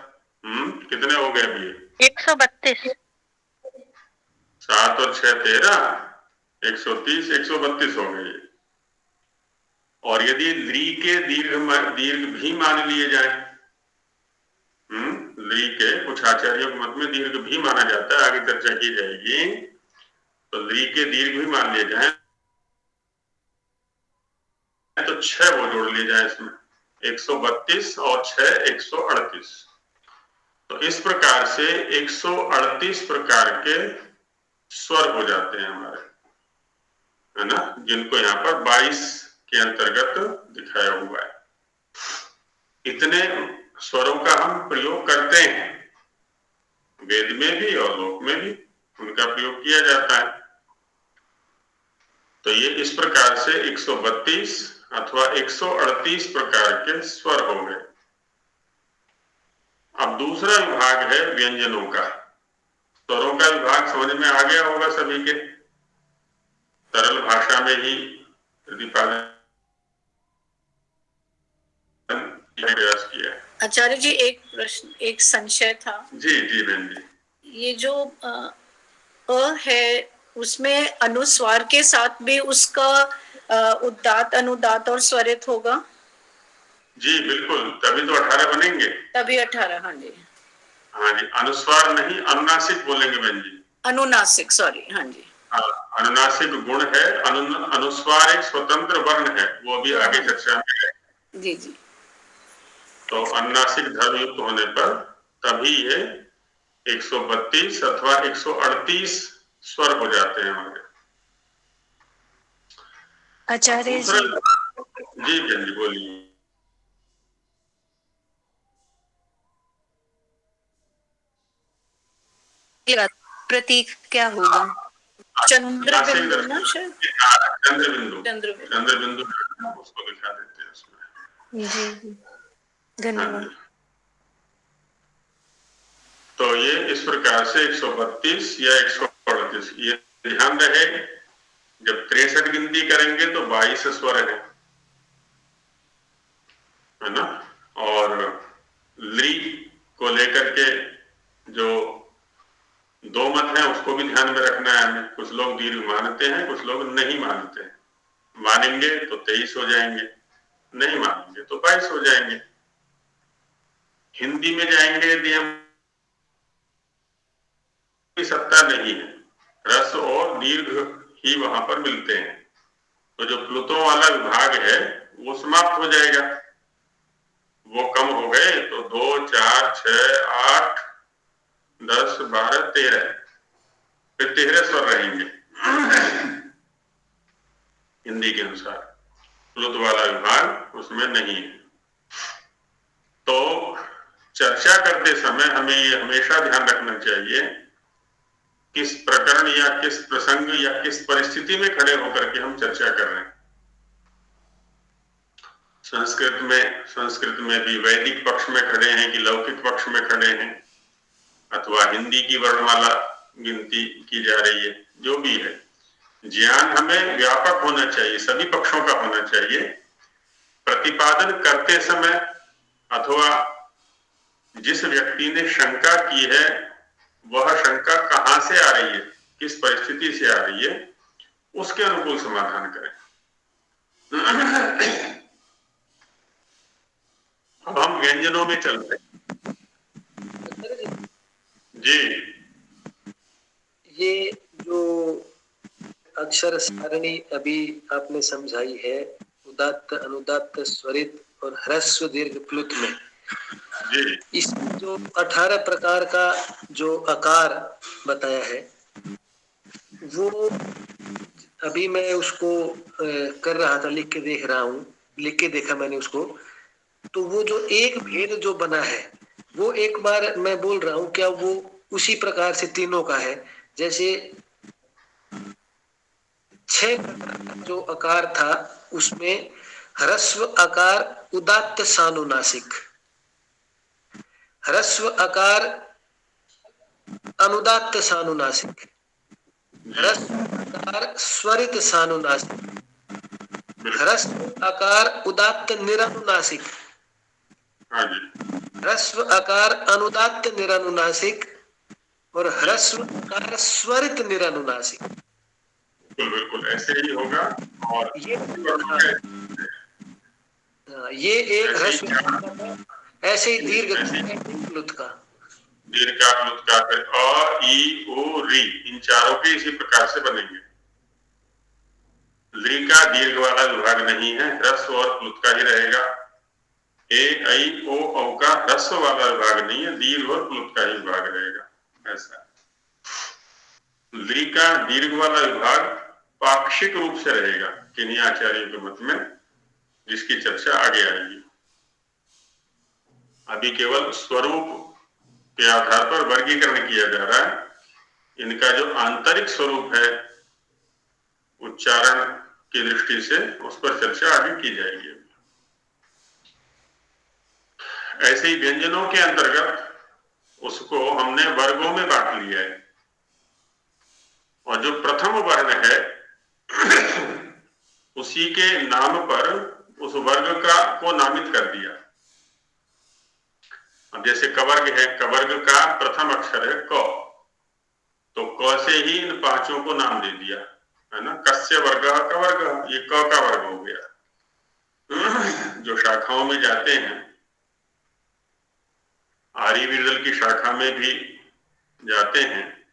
A: कितने हो गए अभी?
B: 132।
A: 7 और 6 13, 130, 132 हो गए। और यदि ली के दीर्घ भी मान लिए जाए, ली के कुछ आचार्यों के मत में दीर्घ भी माना जाता है, आगे चर्चा की जाएगी। तो ली के दीर्घ भी मान लिए जाए तो 6 वो जोड़ लिए जाए इसमें, 132 और 6 138। तो इस प्रकार से 138 प्रकार के स्वर हो जाते हैं हमारे, है ना, जिनको यहाँ पर 22 के अंतर्गत दिखाया हुआ है। इतने स्वरों का हम प्रयोग करते हैं, वेद में भी और लोक में भी उनका प्रयोग किया जाता है। तो ये इस प्रकार से 132 अथवा 138 प्रकार के स्वर हो गए। अब दूसरा विभाग है व्यंजनों का। स्वरों का विभाग समझ में आ गया होगा सभी के, सरल भाषा में ही प्रतिपादन प्रयास किया है।
E: आचार्य जी, एक प्रश्न, एक संशय था।
A: जी जी बहन जी।
E: ये जो अ है, उसमें अनुस्वार के साथ भी उसका उदात्त, अनुदात्त और स्वरित होगा? जी
A: बिल्कुल, तभी तो 18 बनेंगे।
E: तभी 18, हाँ जी।
A: हाँ जी, अनुस्वार नहीं, अनुनासिक बोलेंगे बहन जी।
E: अनुनासिक, सॉरी, हाँ जी।
A: अनुनासिक गुण है, अनुस्वार एक स्वतंत्र वर्ण है, वो अभी आगे चर्चा में है।
E: जी जी।
A: तो अनुनासिक धर्म युक्त होने पर तभी ये 132 अथवा 138 स्वर हो जाते हैं हमारे।
E: आचार्य
A: जी बहन जी बोलिए।
E: प्रतीक क्या होगा? चंद्र बिंदु ना, शायद
A: चंद्र बिंदु उसको दिखा देते हैं उसमें।
E: जी, धन्यवाद।
A: तो ये इस प्रकार से 132 या 138, ये ध्यान रहे, जब 63 गिनती करेंगे तो 22 स्वर है ना। और ली को लेकर के जो दो मत हैं उसको भी ध्यान में रखना है हमें। कुछ लोग दीर्घ मानते हैं, कुछ लोग नहीं मानते हैं। मानेंगे तो 23 हो जाएंगे, नहीं मानेंगे तो 22 हो जाएंगे। हिंदी में जाएंगे यदि हम, सत्ता नहीं है, रस और दीर्घ ही वहां पर मिलते हैं। तो जो प्लुतों वाला विभाग है वो समाप्त हो जाएगा। वो कम हो गए तो 2, 4, 6, 8, 10, 12, 13, फिर 13 स्वर रहेंगे हिंदी के अनुसार। प्लुत वाला विभाग उसमें नहीं है। तो चर्चा करते समय हमें ये हमेशा ध्यान रखना चाहिए किस प्रकरण या किस प्रसंग या किस परिस्थिति में खड़े होकर के हम चर्चा कर रहे हैं। संस्कृत में भी वैदिक पक्ष में खड़े हैं कि लौकिक पक्ष में खड़े हैं, अथवा हिंदी की वर्णमाला गिनती की जा रही है, जो भी है, ज्ञान हमें व्यापक होना चाहिए, सभी पक्षों का होना चाहिए। प्रतिपादन करते समय अथवा जिस व्यक्ति ने शंका की है वह शंका कहां से आ रही है, किस परिस्थिति से आ रही है, उसके अनुकूल समाधान करें। अब हम व्यंजनों में चलते हैं जी।
D: ये जो अक्षर सारणी अभी आपने समझाई है, उदात्त, अनुदात्त, स्वरित और ह्रस्व दीर्घ प्लुत में,
A: जी
D: इस जो 18 प्रकार का जो आकार बताया है, वो अभी मैं उसको कर रहा था, लिख के देख रहा हूँ, लिख के देखा मैंने उसको। तो वो जो एक भेद जो बना है, वो एक बार मैं बोल रहा हूँ, क्या वो उसी प्रकार से तीनों का है? जैसे 6 जो आकार था उसमें ह्रस्व आकार उदात्त सानुनासिक, ह्रस्व आकार अनुदात्त सानुनासिक, ह्रस्व आकार स्वरित सानुनासिक, ह्रस्व आकार उदात्त निरनुनासिक,
A: हाँ जी,
D: ह्रस्व आकार अनुदात्त निरनुनासिक और ह्रस्व आकार स्वरित निरनुनासिक।
A: बिल्कुल बिल्कुल ऐसे ही होगा। और
D: ये एक ह्रस्व, ऐसे ही दीर्घ प्लुत का,
A: दीर्घ का, प्लुत का, फिर अ, ई, उ, री, इन चारों के इसी प्रकार से बनेंगे। ली का दीर्घ वाला विभाग नहीं है, ह्रस्व और प्लुत का ही रहेगा। ए, ऐ, ओ, औ का ह्रस्व वाला विभाग नहीं है, दीर्घ और प्लुत का ही विभाग रहेगा। ऐसा ली का दीर्घ वाला विभाग पाक्षिक रूप से रहेगा किन्हीं आचार्यों के मत में, जिसकी चर्चा आगे आएगी। अभी केवल स्वरूप के आधार पर वर्गीकरण किया जा रहा है। इनका जो आंतरिक स्वरूप है उच्चारण की दृष्टि से, उस पर चर्चा आगे की जाएगी। ऐसे ही व्यंजनों के अंतर्गत उसको हमने वर्गों में बांट लिया है, और जो प्रथम वर्ण है उसी के नाम पर उस वर्ग का को नामित कर दिया। अब जैसे कवर्ग है, कवर्ग का प्रथम अक्षर है क, तो क से ही इन पांचों को नाम दे दिया, है ना। कस्य वर्ग कवर्ग, ये क का वर्ग हो गया। जो शाखाओं में जाते हैं, आर्यवीरदल की शाखा में भी जाते हैं,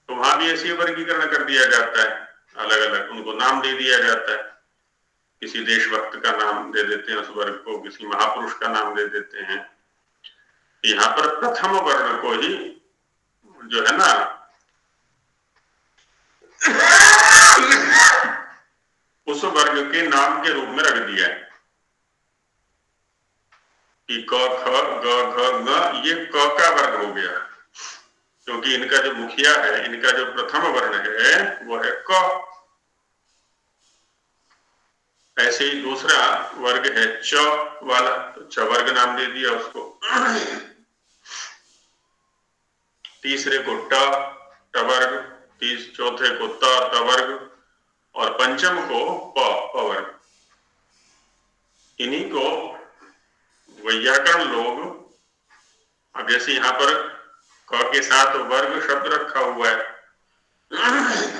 A: तो वहां भी ऐसी वर्गीकरण कर दिया जाता है, अलग अलग उनको नाम दे दिया जाता है। किसी देशभक्त का नाम दे देते हैं उस वर्ग को, किसी महापुरुष का नाम दे देते हैं। यहाँ पर प्रथम वर्ण को ही जो है ना उस वर्ग के नाम के रूप में रख दिया है कि क, ख, ग, घ, ङ, ये क का वर्ग हो गया, क्योंकि इनका जो मुखिया है, इनका जो प्रथम वर्ण है वो है क। ऐसे ही दूसरा वर्ग है च वाला, तो च वर्ग नाम दे दिया उसको। तीसरे को ट वर्ग, चौथे को त वर्ग, और पंचम को प वर्ग। इन्हीं को वैयाकरण जैसे यहाँ पर क के साथ वर्ग शब्द रखा हुआ है,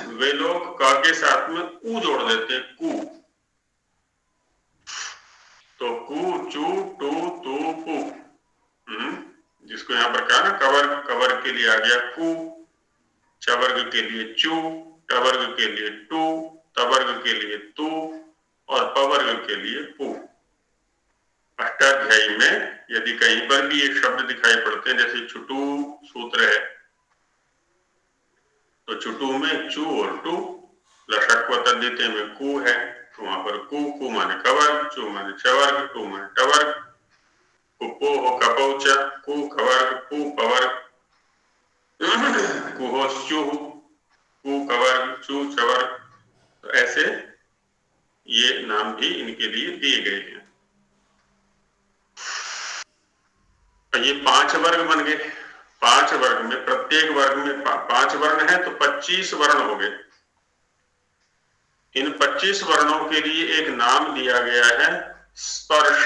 A: वे लोग क के साथ में ऊ जोड़ देते हैं, कु। तो कु, चू, टू, तू, पू। जिसको यहाँ पर कहा ना कवर्ग, कवर्ग के लिए आ गया कु, चवर्ग के लिए चू, टवर्ग के लिए टू, तवर्ग के लिए तू और पवर्ग के लिए पू। अष्टाध्यायी में यदि कहीं पर भी एक शब्द दिखाई पड़ते हैं, जैसे छुटू सूत्र है, तो छुटू में चू और टू, लशक व तद्धिते में कु है, तो वहां पर कु माने कवर्ग, चू माने चवर्ग, टू माने टवर्ग, कुपो हो कपौच, कु कवर्ग, पू पवर्ग, कुहो चू, कु कवर्ग, चू चवर्ग। तो ऐसे ये नाम भी इनके लिए दिए गए हैं। ये 5 वर्ग बन गए। 5 वर्ग में प्रत्येक वर्ग में 5 वर्ण है तो 25 वर्ण हो गए। इन 25 वर्णों के लिए एक नाम दिया गया है स्पर्श।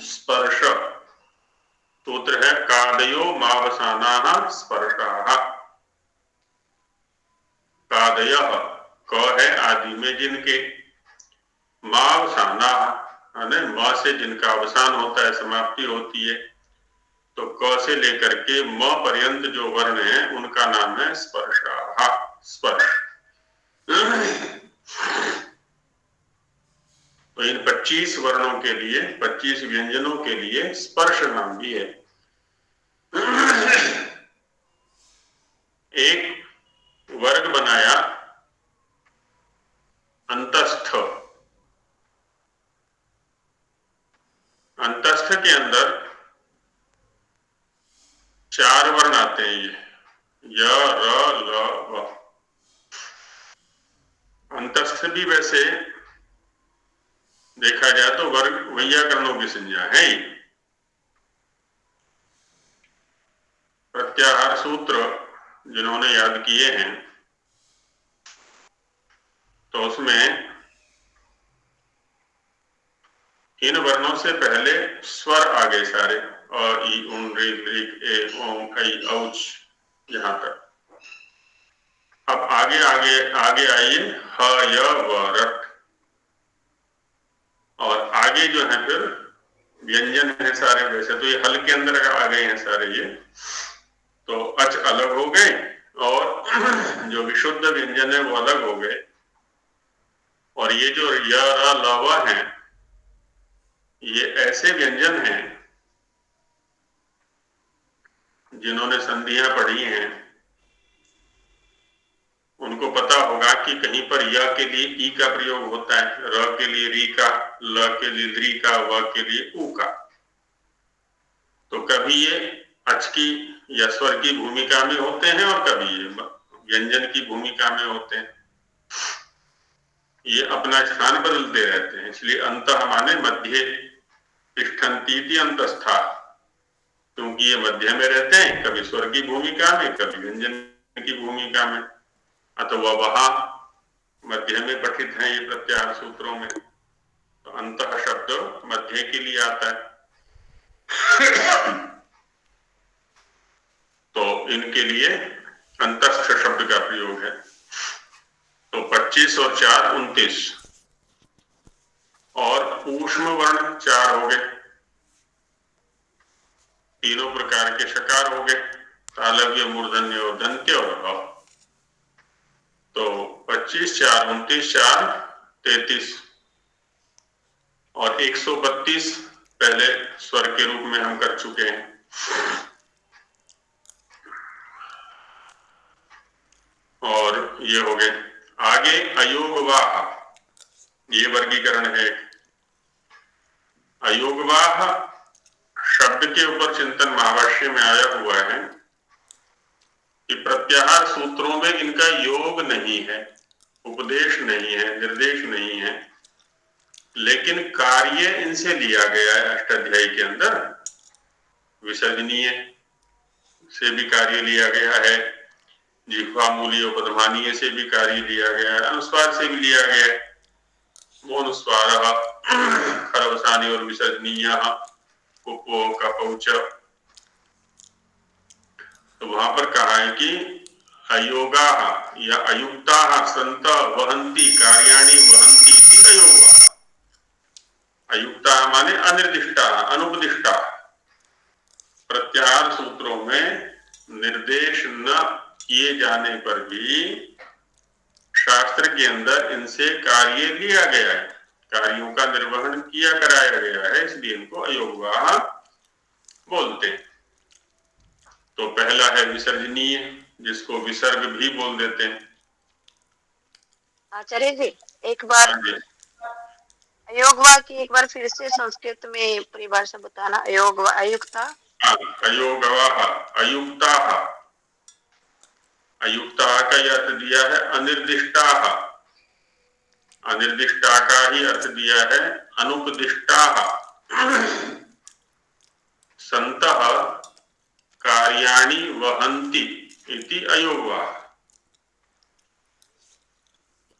A: स्पर्श सूत्र है कादयो मावसानाः स्पर्शाः। कादयः क है आदि में जिनके, मावसानाः म से जिनका अवसान होता है, समाप्ति होती है, तो क से लेकर के म पर्यंत जो वर्ण है उनका नाम है स्पर्शाः, स्पर्श। तो इन 25 वर्णों के लिए, 25 व्यंजनों के लिए स्पर्श नाम भी है। एक वर्ग बनाया अंतस्थ। अंतस्थ के अंदर 4 वर्ण आते हैं, ये य, र, ल, व। अंतस्थ भी वैसे देखा जाए तो वर्ग वैयाकरणों की संज्ञा है ही। प्रत्याहार सूत्र जिन्होंने याद किए हैं तो उसमें इन वर्णों से पहले स्वर आ गए सारे, अ, ई, उन, ऋ, ऋ, ए, ओं, ऐ, औच, यहां तक। अब आगे आगे आगे आइए ह, य, व, रट, और आगे जो है फिर व्यंजन है सारे। वैसे तो ये हल के अंदर आ गए हैं सारे ये, तो अच अलग हो गए और जो विशुद्ध व्यंजन है वो अलग हो गए। और ये जो य, र, ल, व हैं, ये ऐसे व्यंजन हैं जिन्होंने संधियां पढ़ी हैं, उनको पता होगा कि कहीं पर य के लिए ई का प्रयोग होता है, र के लिए री का, ल के लिए द्री का, व के लिए ऊ का। तो कभी ये अच की या स्वर की भूमिका में होते हैं और कभी ये व्यंजन की भूमिका में होते हैं। ये अपना स्थान बदलते रहते हैं, इसलिए अंतः माने मध्य, तिष्ठन्तीति अंतस्था, क्योंकि ये मध्य में रहते हैं, कभी स्वर की भूमिका में, कभी व्यंजन की भूमिका में। अथवा वहां मध्य में पठित है ये प्रत्याहार सूत्रों में, तो अंतः शब्द मध्य के लिए आता है। तो इनके लिए अंतस्थ शब्द का प्रयोग है। तो 25 और 4 29, और ऊष्म वर्ण 4 हो गए, तीनों प्रकार के शकार हो गए, तालव्य, मूर्धन्य और दंत्य और ह। तो 25, 4, 29, 4, 33 और 132 पहले स्वर के रूप में हम कर चुके हैं। और ये हो गए। आगे अयोगवाह, ये वर्गीकरण है। अयोगवाह शब्द के ऊपर चिंतन महाभाष्य में आया हुआ है कि प्रत्याहार सूत्रों में इनका योग नहीं है, उपदेश नहीं है, निर्देश नहीं है, लेकिन कार्य इनसे लिया गया है। अष्टाध्यायी के अंदर विसर्जनीय से भी कार्य लिया गया है, जिह्वा मूलीय उपध्मानीय से भी कार्य लिया गया है, अनुस्वार से भी लिया गया है। मोनुस्वार खरवसानी और विसर्जनीय, कुपो, कपौच, तो वहां पर कहा है कि अयोगा या अयुक्ता संत वहंती कार्याणि वहंती इति अयोगा। अयुक्ता माने अनिर्दिष्टा अनुपदिष्टा। प्रत्याहार सूत्रों में निर्देश न किए जाने पर भी शास्त्र के अंदर इनसे कार्य लिया गया है, कार्यों का निर्वहन किया कराया गया है, इसलिए इनको अयोगवाह बोलते हैं। तो पहला है विसर्जनीय, जिसको विसर्ग भी बोल देते हैं।
G: आचार्य जी एक बार
A: हाँ जी।
G: अयोगवा की एक बार फिर से संस्कृत में परिभाषा बताना। अयोगवा अयुक्ता
A: अयोगवाह अयुक्ता। अयुक्ता का ही अर्थ दिया है अनिर्दिष्टा। अनिर्दिष्टा का ही अर्थ दिया है अनुपदिष्टा। संतः कार्याणि वहन्ति इति अयोगवाह।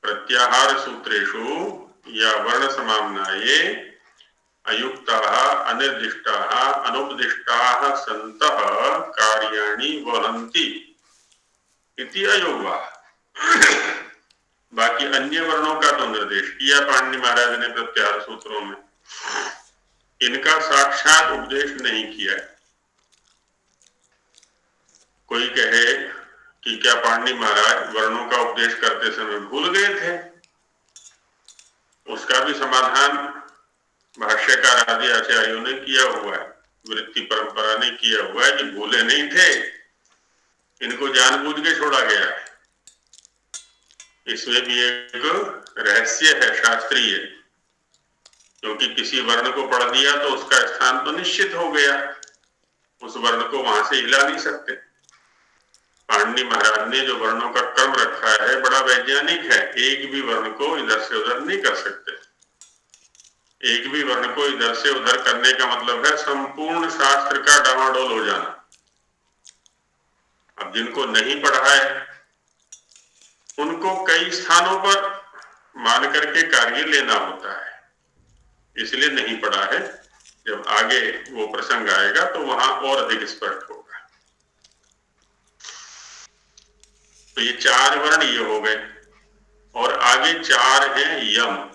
A: प्रत्याहार सूत्रेषु या वर्ण समाम्नाये अयुक्ताः अनिर्दिष्टाः अनुपदिष्टाः सन्तः कार्याणि वहन्ति इति अयोगवाह। बाकी अन्य वर्णों का तो निर्देश किया पाणिनि महाराज ने प्रत्याहार सूत्रों में, इनका साक्षात उपदेश नहीं किया। कोई कहे कि क्या पाणिनि महाराज वर्णों का उपदेश करते समय भूल गए थे? उसका भी समाधान भाष्यकार आदि आचार्यों ने किया हुआ है, वृत्ति परंपरा ने किया हुआ है कि भूले नहीं थे, इनको जानबूझ के छोड़ा गया है। इसमें भी एक रहस्य है शास्त्रीय, क्योंकि किसी वर्ण को पढ़ दिया तो उसका स्थान तो निश्चित हो गया, उस वर्ण को वहां से हिला नहीं सकते। पाणिनि महाराज ने जो वर्णों का क्रम रखा है बड़ा वैज्ञानिक है, एक भी वर्ण को इधर से उधर नहीं कर सकते। एक भी वर्ण को इधर से उधर करने का मतलब है संपूर्ण शास्त्र का डामाडोल हो जाना। अब जिनको नहीं पढ़ा है उनको कई स्थानों पर मान करके कार्य लेना होता है, इसलिए नहीं पढ़ा है। जब आगे वो प्रसंग आएगा तो वहां और अधिक स्पष्ट होगा। तो ये चार वर्ण ये हो गए, और आगे चार हैं यम।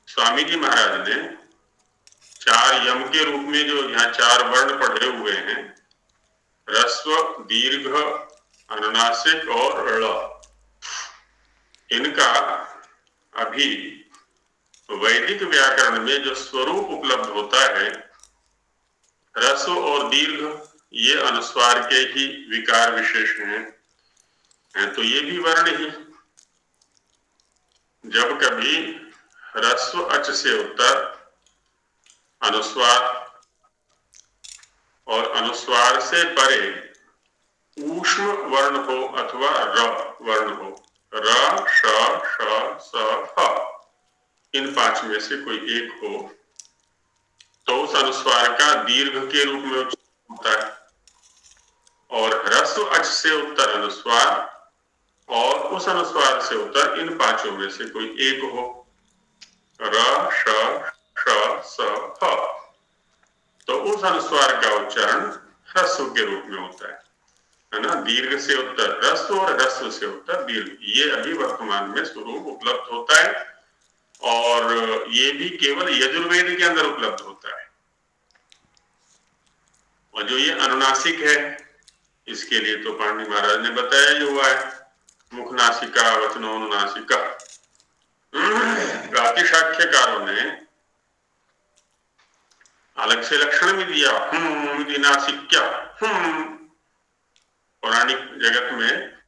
A: स्वामी जी महाराज ने चार यम के रूप में जो यहाँ चार वर्ण पढ़े हुए हैं, ह्रस्व, दीर्घ, अनुनासिक और ळ, इनका अभी वैदिक व्याकरण में जो स्वरूप उपलब्ध होता है, ह्रस्व और दीर्घ ये अनुस्वार के ही विकार विशेष हैं, तो ये भी वर्ण ही। जब कभी ह्रस्व अच से उत्तर अनुस्वार और अनुस्वार से परे ऊष्म वर्ण हो अथवा र वर्ण हो, र, श, श, स, ह, इन पांच में से कोई एक हो तो उस अनुस्वार का दीर्घ के रूप में उच्चारण होता है। और ह्रस्व अच से उत्तर अनुस्वार और उस अनुस्वार से उत्तर इन पांचों में से कोई एक हो, र, श, स, ह, तो उस अनुस्वार का उच्चारण ह्रस्व के रूप में होता है ना। दीर्घ से उत्तर ह्रस्व और ह्रस्व से उत्तर दीर्घ, ये अभी वर्तमान में स्वरूप उपलब्ध होता है, और ये भी केवल यजुर्वेद के अंदर उपलब्ध होता है। और जो ये अनुनासिक है, इसके लिए तो पाणिनि महाराज ने बताया ही हुआ है, मुखनासिका वचनोनुनासिका। प्रातिशाख्यकारों ने अलग से लक्षण भी दिया, नासिक्या। पौराणिक जगत में